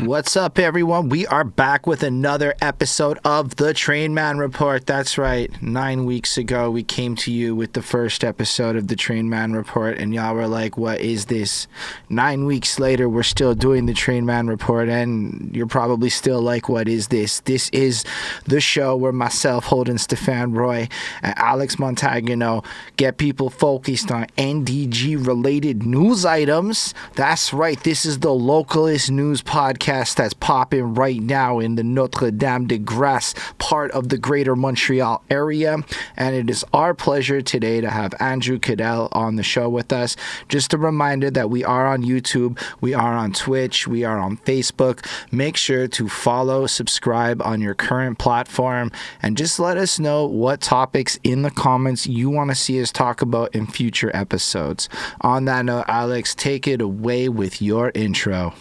What's up, everyone? We are back with another episode of the Trainman Report. That's right. 9 weeks ago, we came to you with the first episode of the Trainman Report, and y'all were like, what is this? 9 weeks later, we're still doing the Trainman Report, and you're probably still like, what is this? This is the show where myself, Holden Stephan Roy, and Alex Montagano get people focused on NDG-related news items. That's right. This is the localist news podcast that's popping right now in the Notre-Dame-de-Grâce part of the greater Montreal area, and it is our pleasure today to have Andrew Caddell on the show with us. Just a reminder that we are on YouTube, we are on Twitch, we are on Facebook. Make sure to follow, subscribe on your current platform, and just let us know what topics in the comments you want to see us talk about in future episodes. On that note, Alex, take it away with your intro.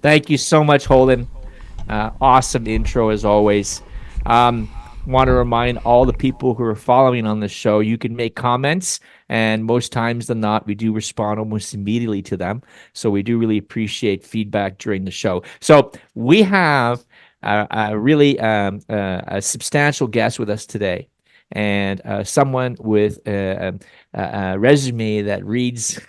Thank you so much, Holden. Awesome intro as always. Want to remind all the people who are following on the show, you can make comments, and most times than not, we do respond almost immediately to them. So we do really appreciate feedback during the show. So we have a really substantial guest with us today, and someone with a resume that reads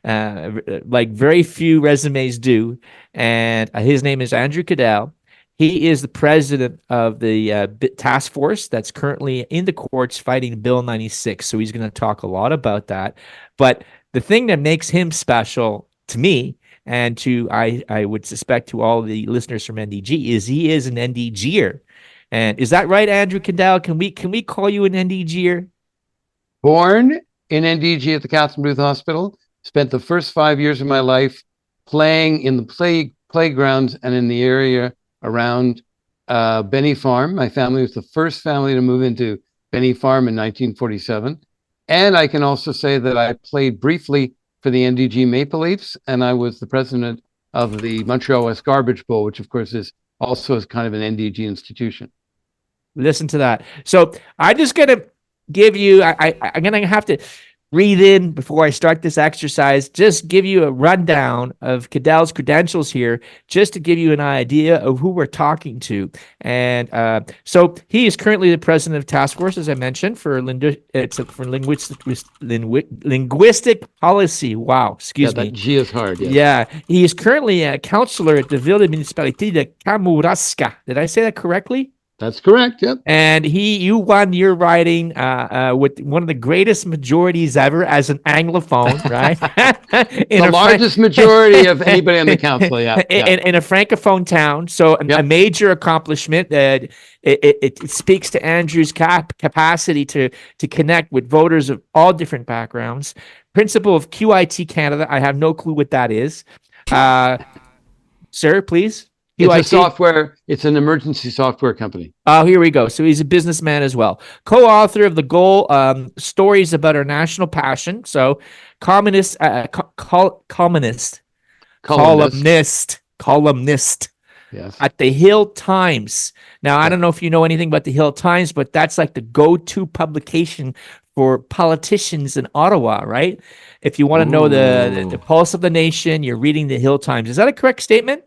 like very few resumes do. And his name is Andrew Caddell. He is the president of the task force that's currently in the courts fighting Bill 96. So he's going to talk a lot about that. But the thing that makes him special to me, and to I would suspect to all the listeners from NDG, is he is an NDGer. And is that right, Andrew Caddell? Can we call you an NDGer? Born in NDG at the Catherine Booth Hospital. Spent the first 5 years of my life playing in the playgrounds and in the area around Benny Farm. My family was the first family to move into Benny Farm in 1947. And I can also say that I played briefly for the NDG Maple Leafs, and I was the president of the Montreal West Garbage Bowl, which of course is also kind of an NDG institution. Listen to that. So I'm just going to give you, I'm going to have to read in before I start this exercise, just give you a rundown of Caddell's credentials here, just to give you an idea of who we're talking to. And so he is currently the president of task force, as I mentioned, for linguistic policy. Wow, excuse me. That G is hard. Yes. Yeah, he is currently a counselor at the Ville de Municipalité de Kamouraska. Did I say that correctly? That's correct. Yep. And you won your riding with one of the greatest majorities ever as an Anglophone, right? The largest majority of anybody on the council, yeah. In a francophone town, so a major accomplishment. It speaks to Andrew's capacity to connect with voters of all different backgrounds. Principal of QIT Canada. I have no clue what that is. Sir, please. It's a software. It's an emergency software company. Oh, here we go. So he's a businessman as well. Co-author of the Goal Stories About Our National Passion. So columnist. Yes. At the Hill Times. Now, I don't know if you know anything about the Hill Times, but that's like the go-to publication for politicians in Ottawa, right? If you want to know the pulse of the nation, you're reading the Hill Times. Is that a correct statement?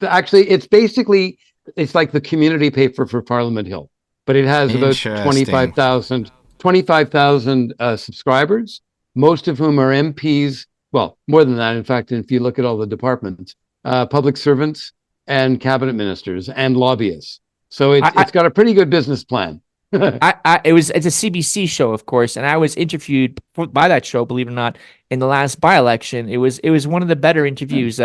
Actually, it's like the community paper for Parliament Hill, but it has about 25,000 subscribers, most of whom are MPs. Well, more than that, in fact, if you look at all the departments, public servants and cabinet ministers and lobbyists. So it's got a pretty good business plan. It's a CBC show, of course, and I was interviewed by that show, believe it or not, in the last by-election. It was one of the better interviews.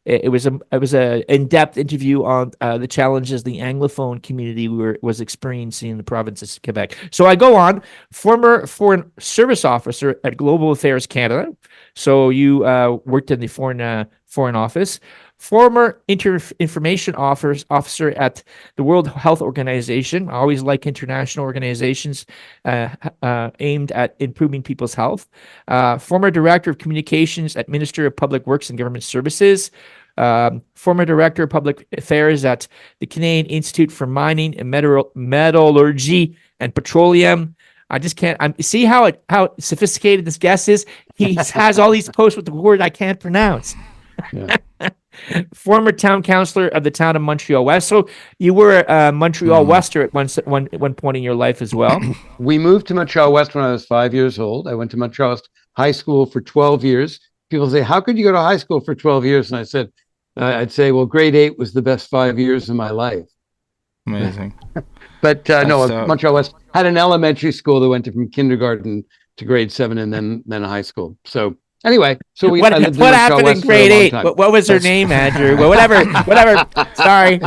It was a in-depth interview on the challenges the Anglophone community was experiencing in the province of Quebec. So I go on, former Foreign Service Officer at Global Affairs Canada. So you worked in the Foreign Office. Former information officer at the World Health Organization. I always like international organizations aimed at improving people's health. Former director of communications at Minister of Public Works and Government Services. Former director of public affairs at the Canadian Institute for Mining and Metallurgy and Petroleum. I just can't. See how sophisticated this guest is. He has all these posts with the word I can't pronounce. Yeah. Former town councillor of the town of Montreal West. So you were a Montreal Wester at one point in your life as well. We moved to Montreal West when I was 5 years old. I went to Montreal West High School for 12 years. People say, how could you go to high school for 12 years? And I said, I'd say, well, grade 8 was the best 5 years of my life. Amazing. But Montreal West had an elementary school that went from kindergarten to grade 7 and then a high school. So anyway, what happened in grade 8? What was her name, Andrew? Well, whatever. Sorry.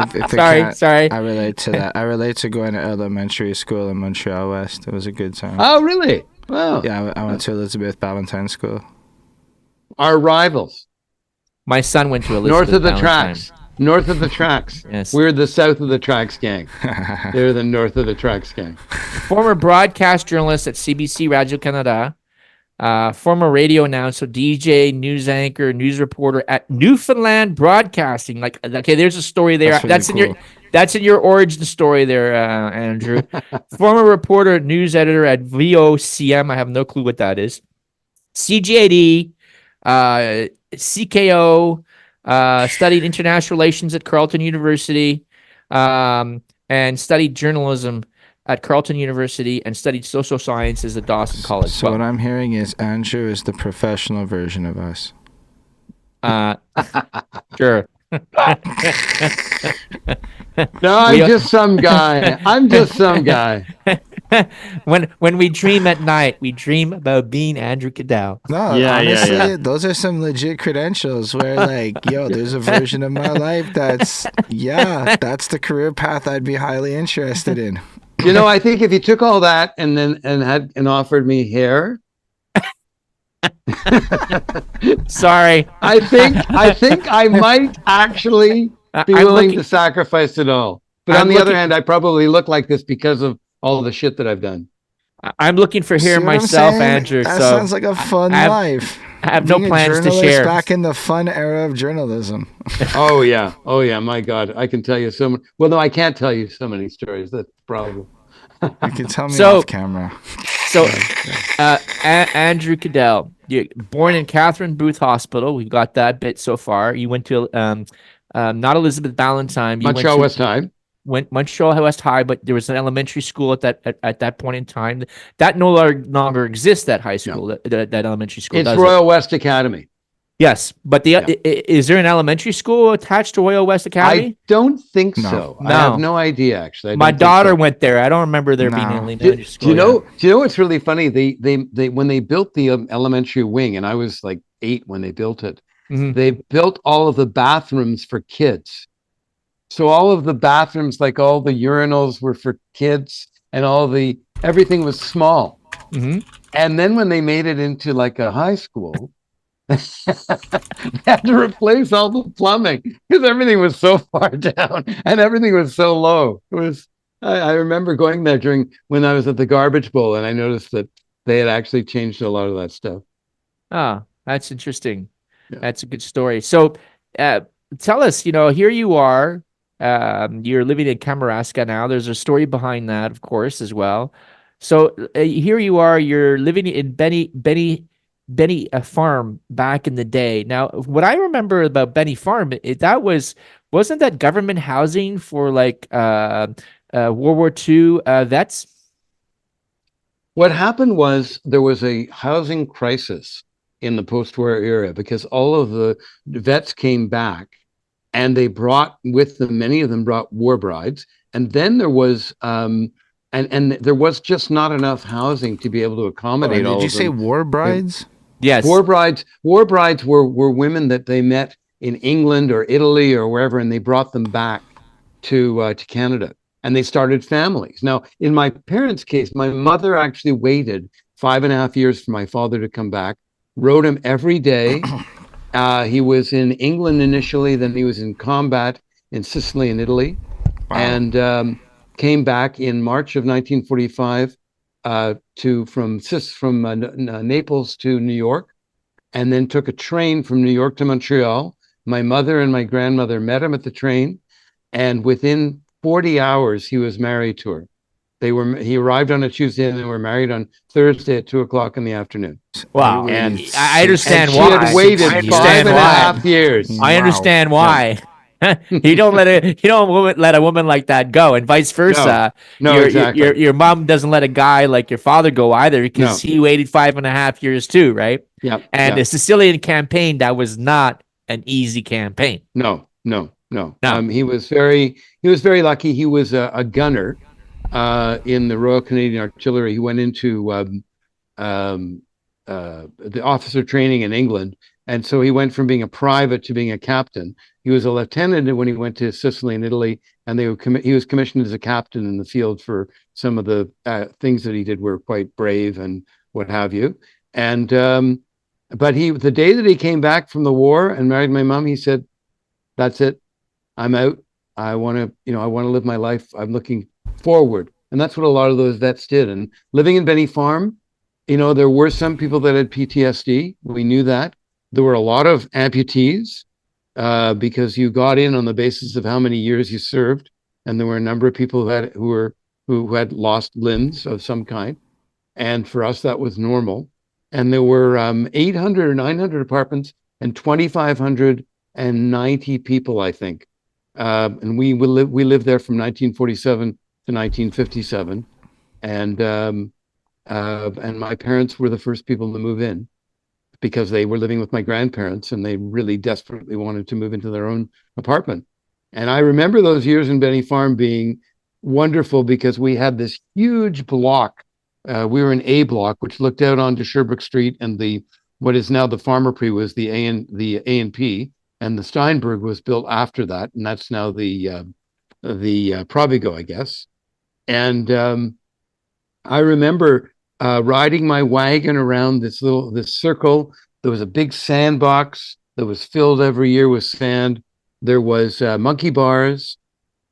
Sorry. I relate to that. I relate to going to elementary school in Montreal West. It was a good time. Oh, really? Wow. Yeah, I went to Elizabeth Ballantyne School. Our rivals. My son went to Elizabeth North of the Ballantyne. tracks. North of the tracks. Yes. We're the south of the tracks gang. They're the north of the tracks gang. Former broadcast journalist at CBC Radio Canada. Former radio announcer, DJ, news anchor, news reporter at Newfoundland Broadcasting. Like, okay, there's a story there. That's in your origin story there, Andrew. Former reporter, news editor at VOCM. I have no clue what that is. CGAD, CKO, studied international relations at Carleton University, and studied journalism at Carleton University, and studied social sciences at Dawson College. So what I'm hearing is Andrew is the professional version of us. Sure. No, I'm just some guy. When we dream at night, we dream about being Andrew Caddell. No, honestly, those are some legit credentials where, like, there's a version of my life that's the career path I'd be highly interested in. I think if you took all that and offered me hair. Sorry. I think I might actually be willing to sacrifice it all. But on the other hand, I probably look like this because of all the shit that I've done. I'm looking for hair myself, Andrew. That sounds like a fun life. I have no plans to share. Back in the fun era of journalism. Oh yeah. My God, I can tell you so many. Well, no, I can't tell you so many stories. That's the problem. You can tell me off camera. So, Andrew Caddell, you're born in Catherine Booth Hospital. We've got that bit so far. You went to not Elizabeth Ballantyne. Montreal West High. Went Montreal West High, but there was an elementary school at that point in time that no longer exists. That high school, that elementary school. It's Royal West Academy. Yes, but is there an elementary school attached to Royal West Academy? I don't think so. No. I have no idea, actually. My daughter went there. I don't remember there being an elementary school. Do you know what's really funny? They when they built the elementary wing, and I was like 8 when they built it. Mm-hmm. They built all of the bathrooms for kids. So all of the bathrooms, like all the urinals, were for kids, and everything was small. Mm-hmm. And then when they made it into like a high school, they had to replace all the plumbing because everything was so far down and everything was so low. It was. I remember going there when I was at the garbage bowl, and I noticed that they had actually changed a lot of that stuff. Ah, that's interesting. Yeah. That's a good story. So, tell us. Here you are. You're living in Kamouraska now. There's a story behind that, of course, as well. So here you are. You're living in Benny Farm back in the day. Now, what I remember about Benny Farm, wasn't that government housing for like World War II vets? What happened was there was a housing crisis in the post-war era because all of the vets came back. And they brought with them, many of them brought war brides. And then there was, and there was just not enough housing to be able to accommodate all of them. Did you say war brides? Yes. War brides were women that they met in England or Italy or wherever, and they brought them back to Canada. And they started families. Now, in my parents' case, my mother actually waited 5.5 years for my father to come back, wrote him every day. He was in England initially, then he was in combat in Sicily and Italy, and came back in March of 1945 from Naples to New York, and then took a train from New York to Montreal. My mother and my grandmother met him at the train, and within 40 hours he was married to her. He arrived on a Tuesday and they were married on Thursday at 2:00 in the afternoon. Wow. And I understand she why. had waited I understand 5.5 years. I understand why. You don't let a woman like that go, and vice versa. No, exactly. Your mom doesn't let a guy like your father go either, because he waited 5.5 years too, right? Yeah. And the Sicilian campaign, that was not an easy campaign. No. He was very lucky. He was a gunner in the Royal Canadian Artillery. He went into the officer training in England, and so he went from being a private to being a captain. He was a lieutenant when he went to Sicily and Italy, and he was commissioned as a captain in the field for some of the things that he did were quite brave and what have you. And but the day that he came back from the war and married my mom, he said, "That's it. I'm out. I want to live my life. I'm looking forward." And that's what a lot of those vets did. And living in Benny Farm, there were some people that had PTSD. We knew that. There were a lot of amputees because you got in on the basis of how many years you served. And there were a number of people who had lost limbs of some kind. And for us, that was normal. And there were 800 or 900 apartments and 2,590 people, I think. And we lived there from 1947 to 1957. And my parents were the first people to move in because they were living with my grandparents and they really desperately wanted to move into their own apartment. And I remember those years in Benny Farm being wonderful because we had this huge block. We were in A block, which looked out onto Sherbrooke Street, and what is now the Farmer Prix was the A&P, and the Steinberg was built after that, and that's now the Provigo, I guess. And I remember riding my wagon around this circle. There was a big sandbox that was filled every year with sand. There was monkey bars,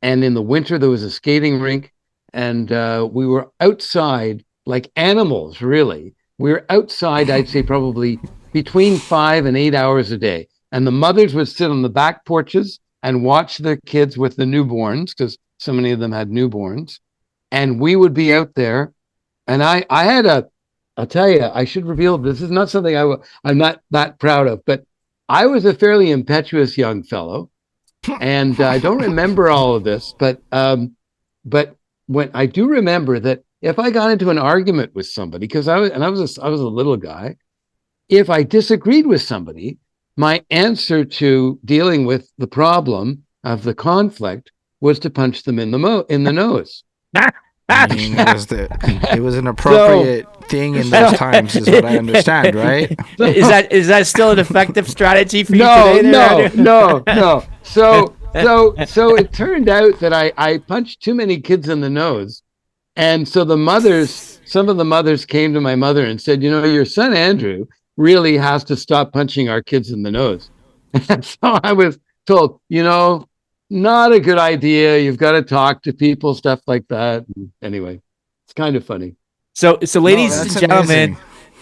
and in the winter there was a skating rink, and we were outside like animals. Really, we were outside. I'd say probably between 5 and 8 hours a day, and the mothers would sit on the back porches and watch their kids with the newborns, because so many of them had newborns, and we would be out there. And I'll tell you, I should reveal, this is not something I'm not that proud of, but I was a fairly impetuous young fellow, and I don't remember all of this, but when I do remember that if I got into an argument with somebody, because I was a little guy, if I disagreed with somebody, my answer to dealing with the problem of the conflict was to punch them in the nose. I mean, it was an appropriate thing in those times, is what I understand, right? Is that still an effective strategy for you today? No. So it turned out that I punched too many kids in the nose, and so some of the mothers came to my mother and said, your son Andrew really has to stop punching our kids in the nose. And so I was told, not a good idea. You've got to talk to people, stuff like that. Anyway, it's kind of funny. So ladies and gentlemen,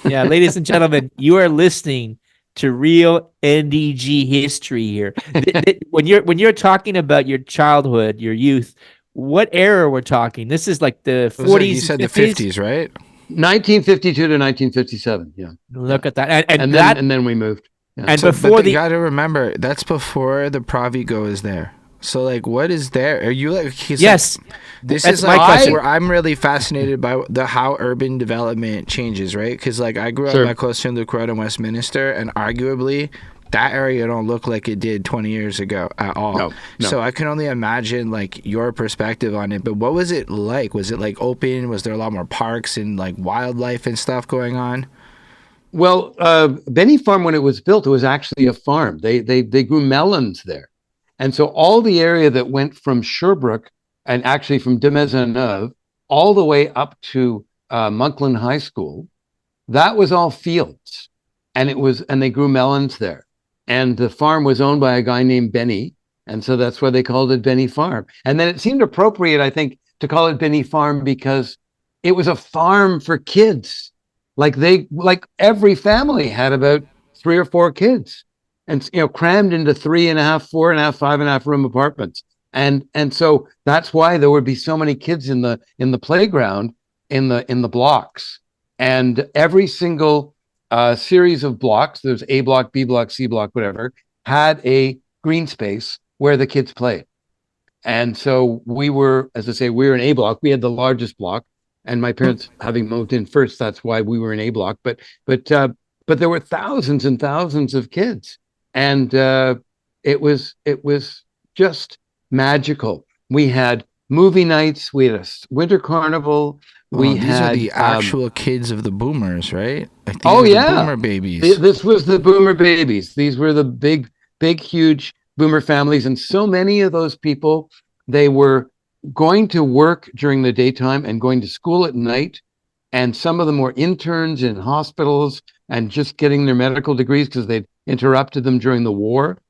ladies and gentlemen, you are listening to real NDG history here. When you're talking about your childhood, your youth, what era we're talking? This is like the 40s. You said 50s? The 50s, right? 1952 to 1957. Yeah. Look at that, and then we moved. Yeah. And before you got to remember, that's before the Provigo is there. So, like, what is there? Are you like? Yes. This is my question. Where I'm really fascinated by how urban development changes, right? Because, like, I grew up close to Luke Road in Westminster, and arguably, that area don't look like it did 20 years ago at all. No. So I can only imagine, like, your perspective on it. But what was it like? Was it, like, open? Was there a lot more parks and, like, wildlife and stuff going on? Well, Benny Farm, when it was built, it was actually a farm. They grew melons there. And so all the area that went from Sherbrooke and actually from de Maisonneuve all the way up to Monkland High School, that was all fields. And they grew melons there. And the farm was owned by a guy named Benny. And so that's why they called it Benny Farm. And then it seemed appropriate, I think, to call it Benny Farm because it was a farm for kids. Like every family had about 3 or 4 kids. And crammed into 3.5, 4.5, 5.5 room apartments. And so that's why there would be so many kids in the playground, in the blocks, and every single series of blocks, there's A block, B block, C block, whatever, had a green space where the kids played. And so we were, as I say, we were in A block. We had the largest block, and my parents having moved in first, that's why we were in A block. But there were thousands and thousands of kids, and it was just magical. We had movie nights. We had a winter carnival. We these had are the actual kids of the boomers, right? Like these oh are yeah, the boomer babies. this was the boomer babies. These were the big, huge boomer families, and so many of those people, they were going to work during the daytime and going to school at night, and some of them were interns in hospitals and just getting their medical degrees because they'd interrupted them during the war.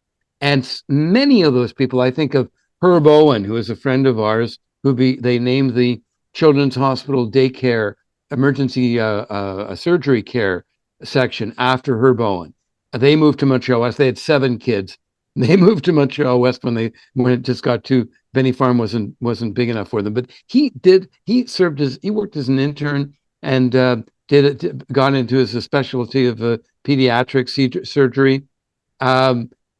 And many of those people, I think of Herb Owen, who is a friend of ours, they named the Children's Hospital daycare emergency surgery care section after Herb Owen. They moved to Montreal West. They had 7 kids. They moved to Montreal West when it just got to Benny Farm wasn't big enough for them. But he worked as an intern and got into his specialty of pediatric surgery.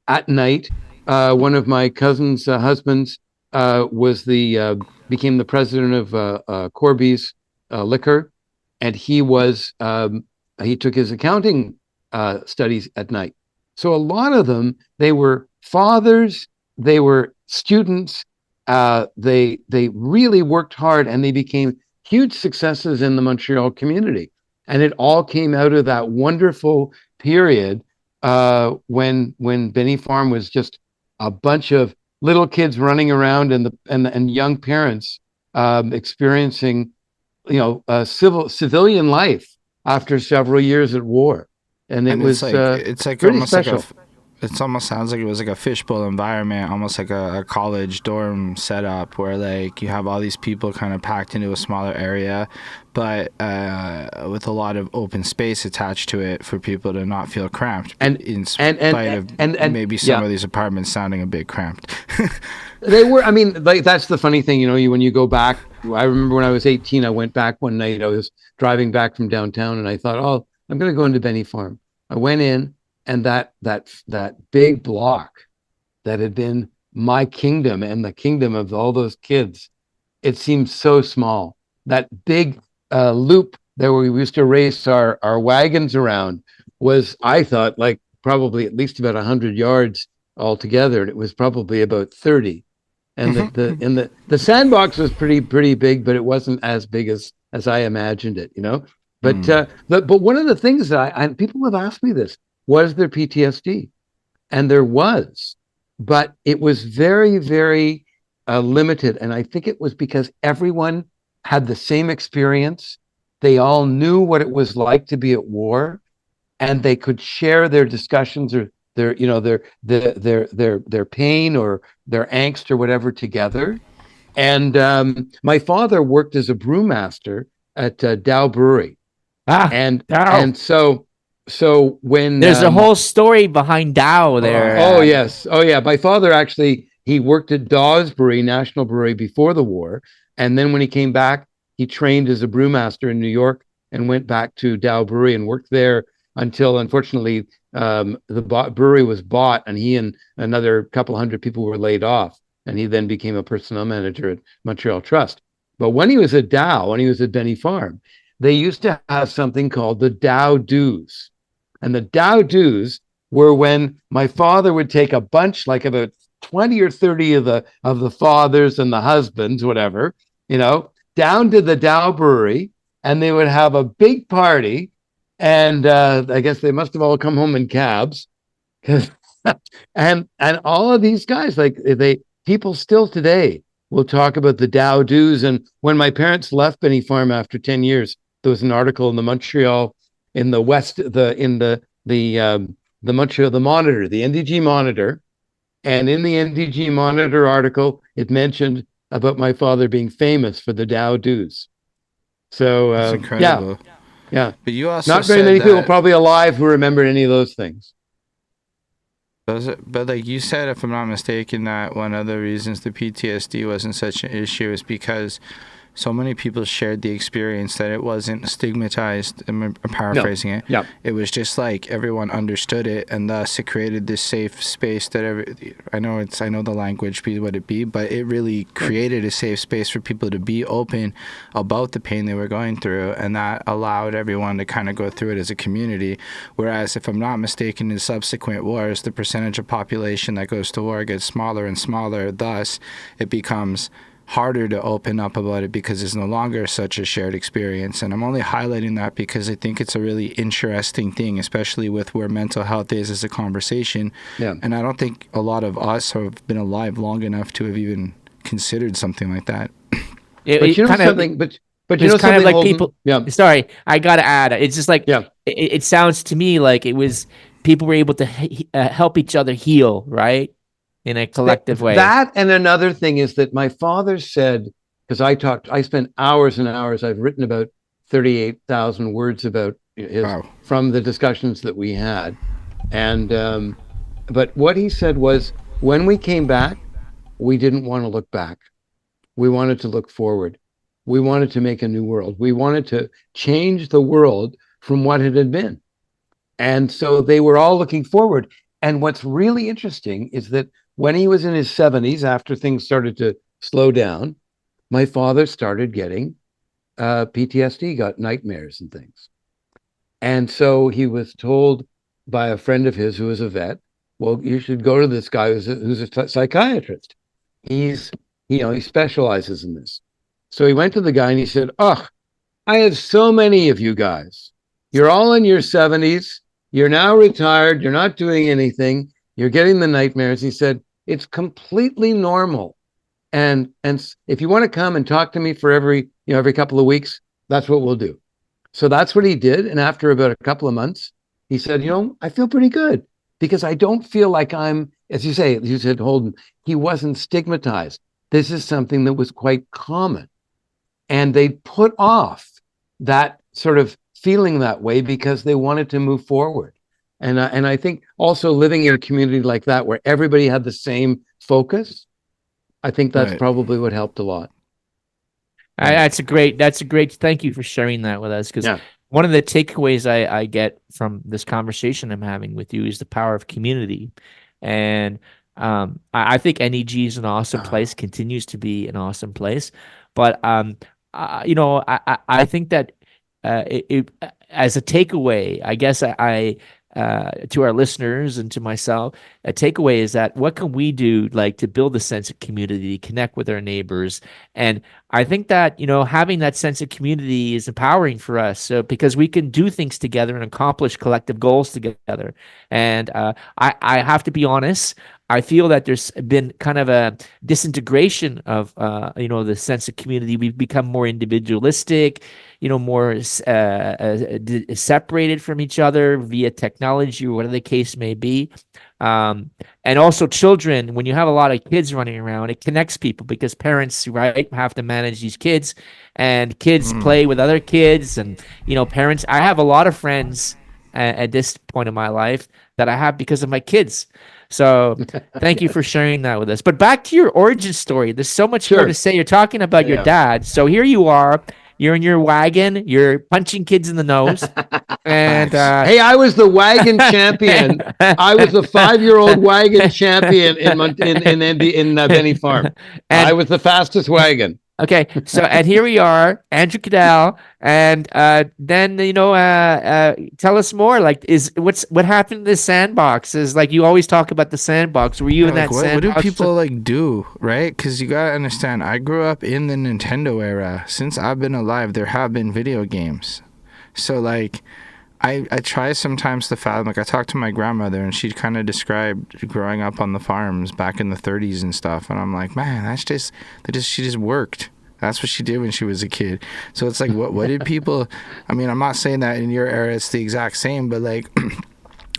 At night, one of my cousin's husbands became the president of Corby's Liquor, and he took his accounting studies at night. So a lot of them, they were fathers, they were students, they really worked hard, and they became huge successes in the Montreal community. And it all came out of that wonderful period when Benny Farm was just a bunch of little kids running around, and young parents experiencing, civilian life after several years at war. And it's like pretty almost special. like it almost sounds like it was like a fishbowl environment, almost like a college dorm setup where like you have all these people kind of packed into a smaller area, but with a lot of open space attached to it for people to not feel cramped. In spite of maybe some of these apartments sounding a bit cramped. They were. I mean, like that's the funny thing, when you go back. I remember when I was 18, I went back one night. I was driving back from downtown, and I thought, "Oh, I'm going to go into Benny Farm." I went in, and that big block that had been my kingdom and the kingdom of all those kids, it seemed so small. That big loop that we used to race our wagons around was, I thought, like probably at least about 100 yards altogether, and it was probably about 30. And the sandbox was pretty big, but it wasn't as big as I imagined it, But but one of the things that people have asked me this, was there PTSD? And there was, but it was very, very limited. And I think it was because everyone had the same experience. They all knew what it was like to be at war, and they could share their discussions or their pain or their angst or whatever together. And my father worked as a brewmaster at Dow Brewery. And so when there's a whole story behind Dow there. Oh yes. Oh yeah. My father actually, he worked at Dawes Brewery, National Brewery, before the war. And then when he came back, he trained as a brewmaster in New York and went back to Dow Brewery and worked there until, unfortunately, the brewery was bought, and he and another couple hundred people were laid off. And he then became a personnel manager at Montreal Trust. But when he was at Dow, when he was at Benny Farm, they used to have something called the Dow Dues. And the Dow Dues were when my father would take a bunch, like about 20 or 30 of the fathers and the husbands, whatever, down to the Dow Brewery, and they would have a big party. And I guess they must have all come home in cabs, and all of these guys, like people still today will talk about the Dow Dues. And when my parents left Benny Farm after 10 years, there was an article in the Montreal, in the West, the Montreal, the Monitor, the NDG Monitor, and in the NDG Monitor article, it mentioned about my father being famous for the Dow Dues. So That's incredible. Yeah. But you also not very many people probably alive who remember any of those things. But like you said, if I'm not mistaken, that one of the reasons the PTSD wasn't such an issue is because so many people shared the experience that it wasn't stigmatized. I'm paraphrasing it. Yeah. It was just like everyone understood it, and thus it created this safe space that I know the language be what it be, but it really created a safe space for people to be open about the pain they were going through, and that allowed everyone to kind of go through it as a community. Whereas, if I'm not mistaken, in subsequent wars, the percentage of population that goes to war gets smaller and smaller. Thus, it becomes harder to open up about it because it's no longer such a shared experience. And I'm only highlighting that because I think it's a really interesting thing, especially with where mental health is as a conversation. Yeah. And I don't think a lot of us have been alive long enough to have even considered something like that. But you know something, but you know it's kind something, of like Holden? people. Yeah. Sorry, I gotta add. It's just like Yeah. it sounds to me like it was people were able to help each other heal, right, in a collective way. That, and another thing is that my father said, because I spent hours and hours. I've written about 38,000 words about his from the discussions that we had, and but what he said was, when we came back, we didn't want to look back. We wanted to look forward. We wanted to make a new world. We wanted to change the world from what it had been. And so they were all looking forward. And what's really interesting is that when he was in his 70s, after things started to slow down, my father started getting PTSD, got nightmares and things. And so he was told by a friend of his who was a vet, well, you should go to this guy who's a psychiatrist. He specializes in this. So he went to the guy and he said, oh, I have so many of you guys. You're all in your 70s. You're now retired. You're not doing anything. You're getting the nightmares. He said, it's completely normal. And if you want to come and talk to me for every couple of weeks, that's what we'll do. So that's what he did. And after about a couple of months, he said, I feel pretty good because I don't feel like I'm, as you said, Holden, he wasn't stigmatized. This is something that was quite common. And they put off that sort of feeling that way because they wanted to move forward. And I think also living in a community like that where everybody had the same focus, I think that's probably what helped a lot. That's a great. Thank you for sharing that with us, because one of the takeaways I get from this conversation I'm having with you is the power of community, and I think NEG is an awesome place, continues to be an awesome place, but I think that as a takeaway, I guess I to our listeners and to myself, a takeaway is that what can we do like to build a sense of community, connect with our neighbors? And I think that, having that sense of community is empowering for us. So because we can do things together and accomplish collective goals together. And I have to be honest, I feel that there's been kind of a disintegration of, the sense of community. We've become more individualistic, more separated from each other via technology or whatever the case may be. And also children, when you have a lot of kids running around, it connects people because parents, right, have to manage these kids, and kids play with other kids. And, parents, I have a lot of friends at this point in my life that I have because of my kids. So thank you for sharing that with us. But back to your origin story. There's so much more to say. You're talking about your dad. So here you are. You're in your wagon. You're punching kids in the nose. And hey, I was the wagon champion. I was the 5-year-old wagon champion in Benny Farm. And I was the fastest wagon. Okay, so and here we are, Andrew Caddell, and then tell us more. Like, what happened in the sandbox? Is like you always talk about the sandbox. Were you in that sandbox? What do people do, right? Because you gotta understand, I grew up in the Nintendo era. Since I've been alive, there have been video games. So like, I try sometimes to fathom. Like I talked to my grandmother, and she kind of described growing up on the farms back in the 30s and stuff. And I'm like, man, she just worked. That's what she did when she was a kid. So it's like, what did people? I mean, I'm not saying that in your era it's the exact same, but like,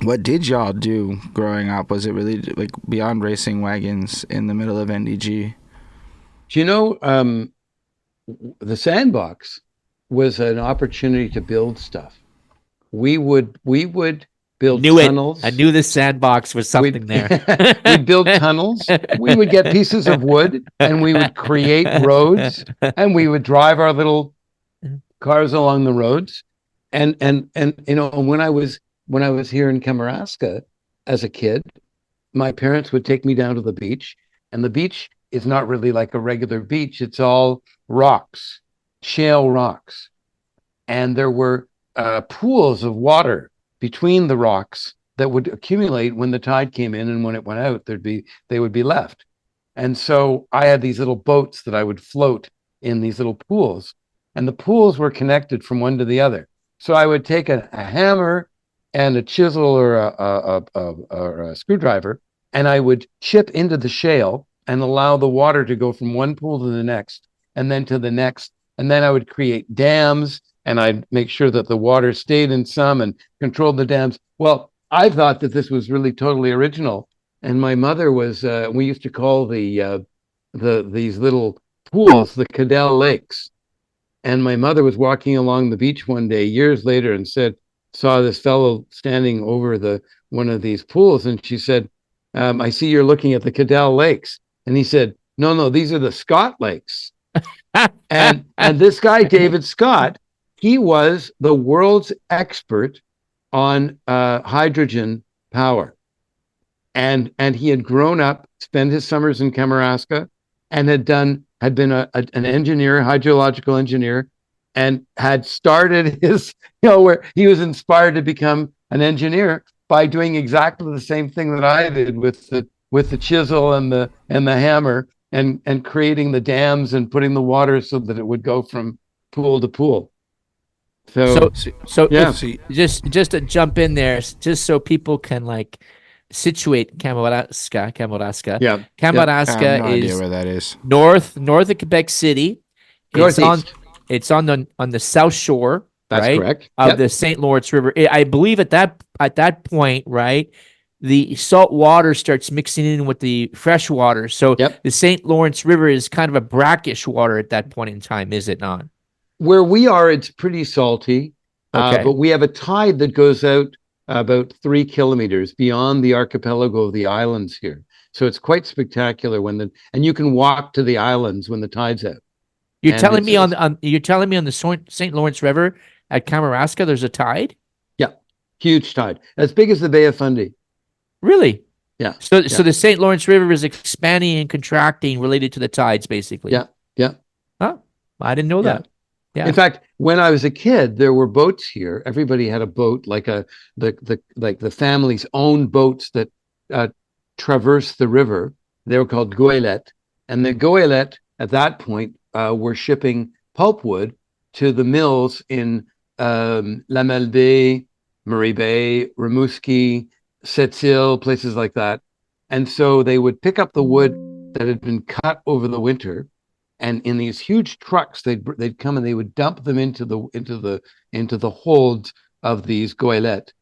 what did y'all do growing up? Was it really like beyond racing wagons in the middle of NDG? The sandbox was an opportunity to build stuff. We would build Knew it. tunnels. I knew the sandbox was something there. We'd build tunnels. We would get pieces of wood and we would create roads, and we would drive our little cars along the roads. And when I was here in Kamouraska as a kid, my parents would take me down to the beach, and the beach is not really like a regular beach. It's all rocks, shale rocks. And there were pools of water between the rocks that would accumulate when the tide came in, and when it went out, they would be left. And so I had these little boats that I would float in these little pools, and the pools were connected from one to the other. So I would take a hammer and a chisel or a screwdriver, and I would chip into the shale and allow the water to go from one pool to the next, and then to the next. And then I would create dams, and I'd make sure that the water stayed in some and controlled the dams. Well, I thought that this was really totally original. And my mother was, we used to call these little pools the Caddell Lakes. And my mother was walking along the beach one day, years later, and saw this fellow standing over one of these pools. And she said, I see you're looking at the Caddell Lakes. And he said, no, these are the Scott Lakes. and this guy, David Scott, he was the world's expert on hydrogen power. And he had grown up, spent his summers in Kamouraska, and had been an engineer, hydrological engineer, and had started his, where he was inspired to become an engineer by doing exactly the same thing that I did with the chisel and the hammer, and creating the dams and putting the water so that it would go from pool to pool. So yeah. Just to jump in there, just so people can situate Kamouraska. Yeah. Kamouraska is where that is. North of Quebec City. It's on the south shore. That's right? Correct. Of the St. Lawrence River. I believe at that point, right, the salt water starts mixing in with the fresh water. So the St. Lawrence River is kind of a brackish water at that point in time, is it not? Where we are, it's pretty salty, but we have a tide that goes out about 3 kilometers beyond the archipelago of the islands here. So it's quite spectacular and you can walk to the islands when the tide's out. You're telling me on the St. Lawrence River at Kamouraska, there's a tide? Yeah, huge tide, as big as the Bay of Fundy. Really? Yeah. So the St. Lawrence River is expanding and contracting related to the tides, basically. Yeah. Oh, I didn't know that. Yeah. In fact, when I was a kid, there were boats here. Everybody had a boat, the family's own boats that traversed the river. They were called goélettes, and the goélettes at that point were shipping pulpwood to the mills in Lamel Bay, Murray Bay, Rimouski, Sept-Îles, places like that. And so they would pick up the wood that had been cut over the winter, and in these huge trucks, they'd come and they would dump them into the holds of these goélettes.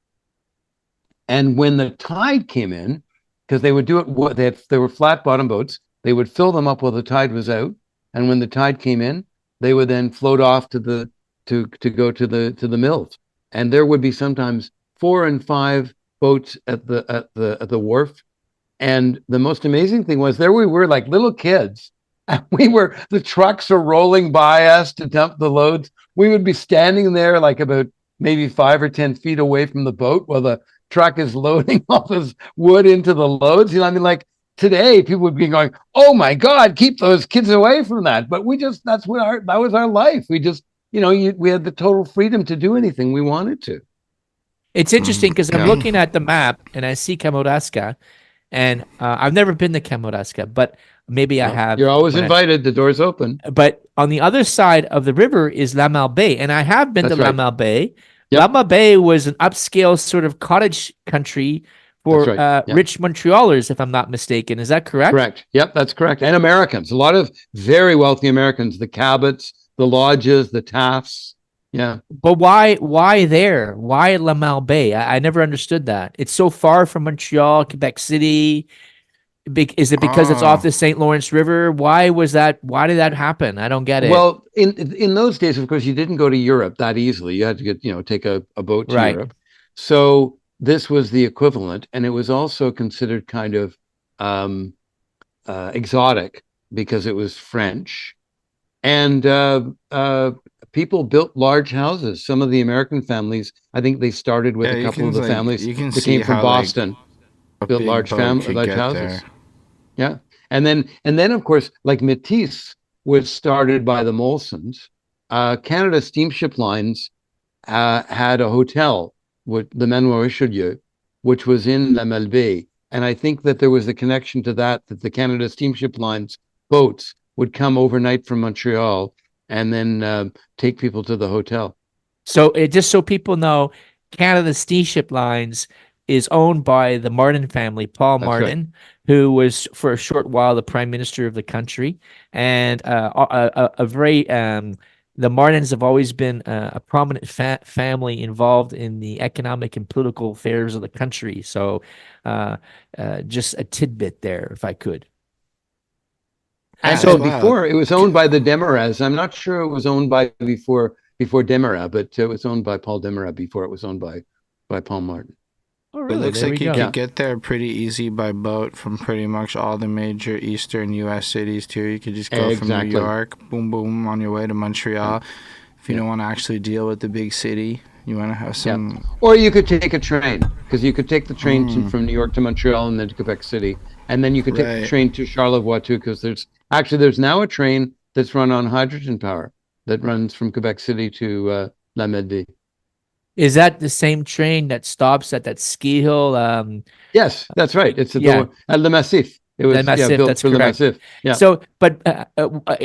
And when the tide came in, because they would do it, they were flat bottom boats, they would fill them up while the tide was out, and when the tide came in, they would then float off to go to the mills. And there would be sometimes 4 and 5 boats at the wharf. And the most amazing thing was, there we were like little kids. The trucks are rolling by us to dump the loads. We would be standing there like about maybe 5 or 10 feet away from the boat while the truck is loading all this wood into the loads. Today people would be going, "Oh my God, keep those kids away from that." But that was our life. We just, we had the total freedom to do anything we wanted to. It's interesting because I'm looking at the map and I see Kamouraska, and I've never been to Kamouraska, but maybe I have. You're always invited. The door's open. But on the other side of the river is Lamel Bay, and I have been to Lamel Bay. Yep. Lamel Bay was an upscale sort of cottage country for rich Montrealers, if I'm not mistaken. Is that correct? Correct. Yep, that's correct. And Americans. A lot of very wealthy Americans, the Cabots, the Lodges, the Tafts. Yeah. But why there? Why Lamel Bay? I never understood that. It's so far from Montreal, Quebec City. Is it because it's off the St. Lawrence River? Why did that happen? I don't get it. Well, in those days, of course, you didn't go to Europe that easily. You had to take a boat to Europe. So this was the equivalent, and it was also considered kind of exotic because it was French. And people built large houses. Some of the American families, I think they started with Yeah, a you couple can of the like families you can that see came from how like Boston, a built big boat could large get houses. there. Yeah. And then of course, like Métis was started by the Molsons. Canada Steamship Lines had a hotel with the Manoir Richelieu, which was in La Malbaie. And I think that there was a connection to that the Canada Steamship Lines boats would come overnight from Montreal and then take people to the hotel. So just so people know, Canada Steamship Lines is owned by the Martin family, Paul That's right. Martin, who was for a short while the prime minister of the country, and a very the Martins have always been a prominent family involved in the economic and political affairs of the country. So, just a tidbit there, if I could. And, Yeah, and wow. before it was owned by the Desmarais. I'm not sure it was owned by before Desmarais, but it was owned by Paul Desmarais before it was owned by Paul Martin. Oh, It really? looks There like we you go. could get there pretty easy by boat from pretty much all the major eastern U.S. cities too. You could just go from New Exactly. York, boom, boom, on your way to Montreal. If you Yeah. don't want to actually deal with the big city, you want to have some. Or you could take a train, because you could take the train Mm. from New York to Montreal and then to Quebec City, and then you could take the Right. train to Charlevoix too, because there's now a train that's run on hydrogen power that runs from Quebec City to La Malbaie. Is that the same train that stops at that ski hill? Yes, that's right. It's at Yeah. Le Massif. It was Massif, built that's for Le correct. Massif. Yeah. So, but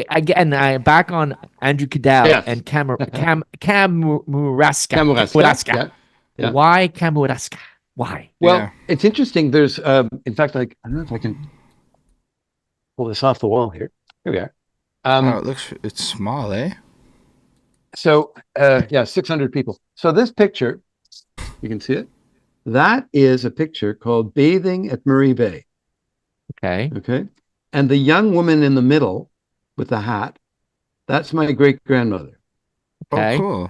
again, back on Andrew Caddell Yes. and Kamouraska. Kamouraska. Yeah. Yeah. Why Kamouraska? Why? Well, Yeah. it's interesting. There's, in fact, like, I don't know if I can pull this off the wall here. Here we are. It's small, eh? So, 600 people. So this picture, you can see it. That is a picture called Bathing at Murray Bay. Okay. Okay. And the young woman in the middle with the hat, that's my great grandmother. Okay. Oh, cool.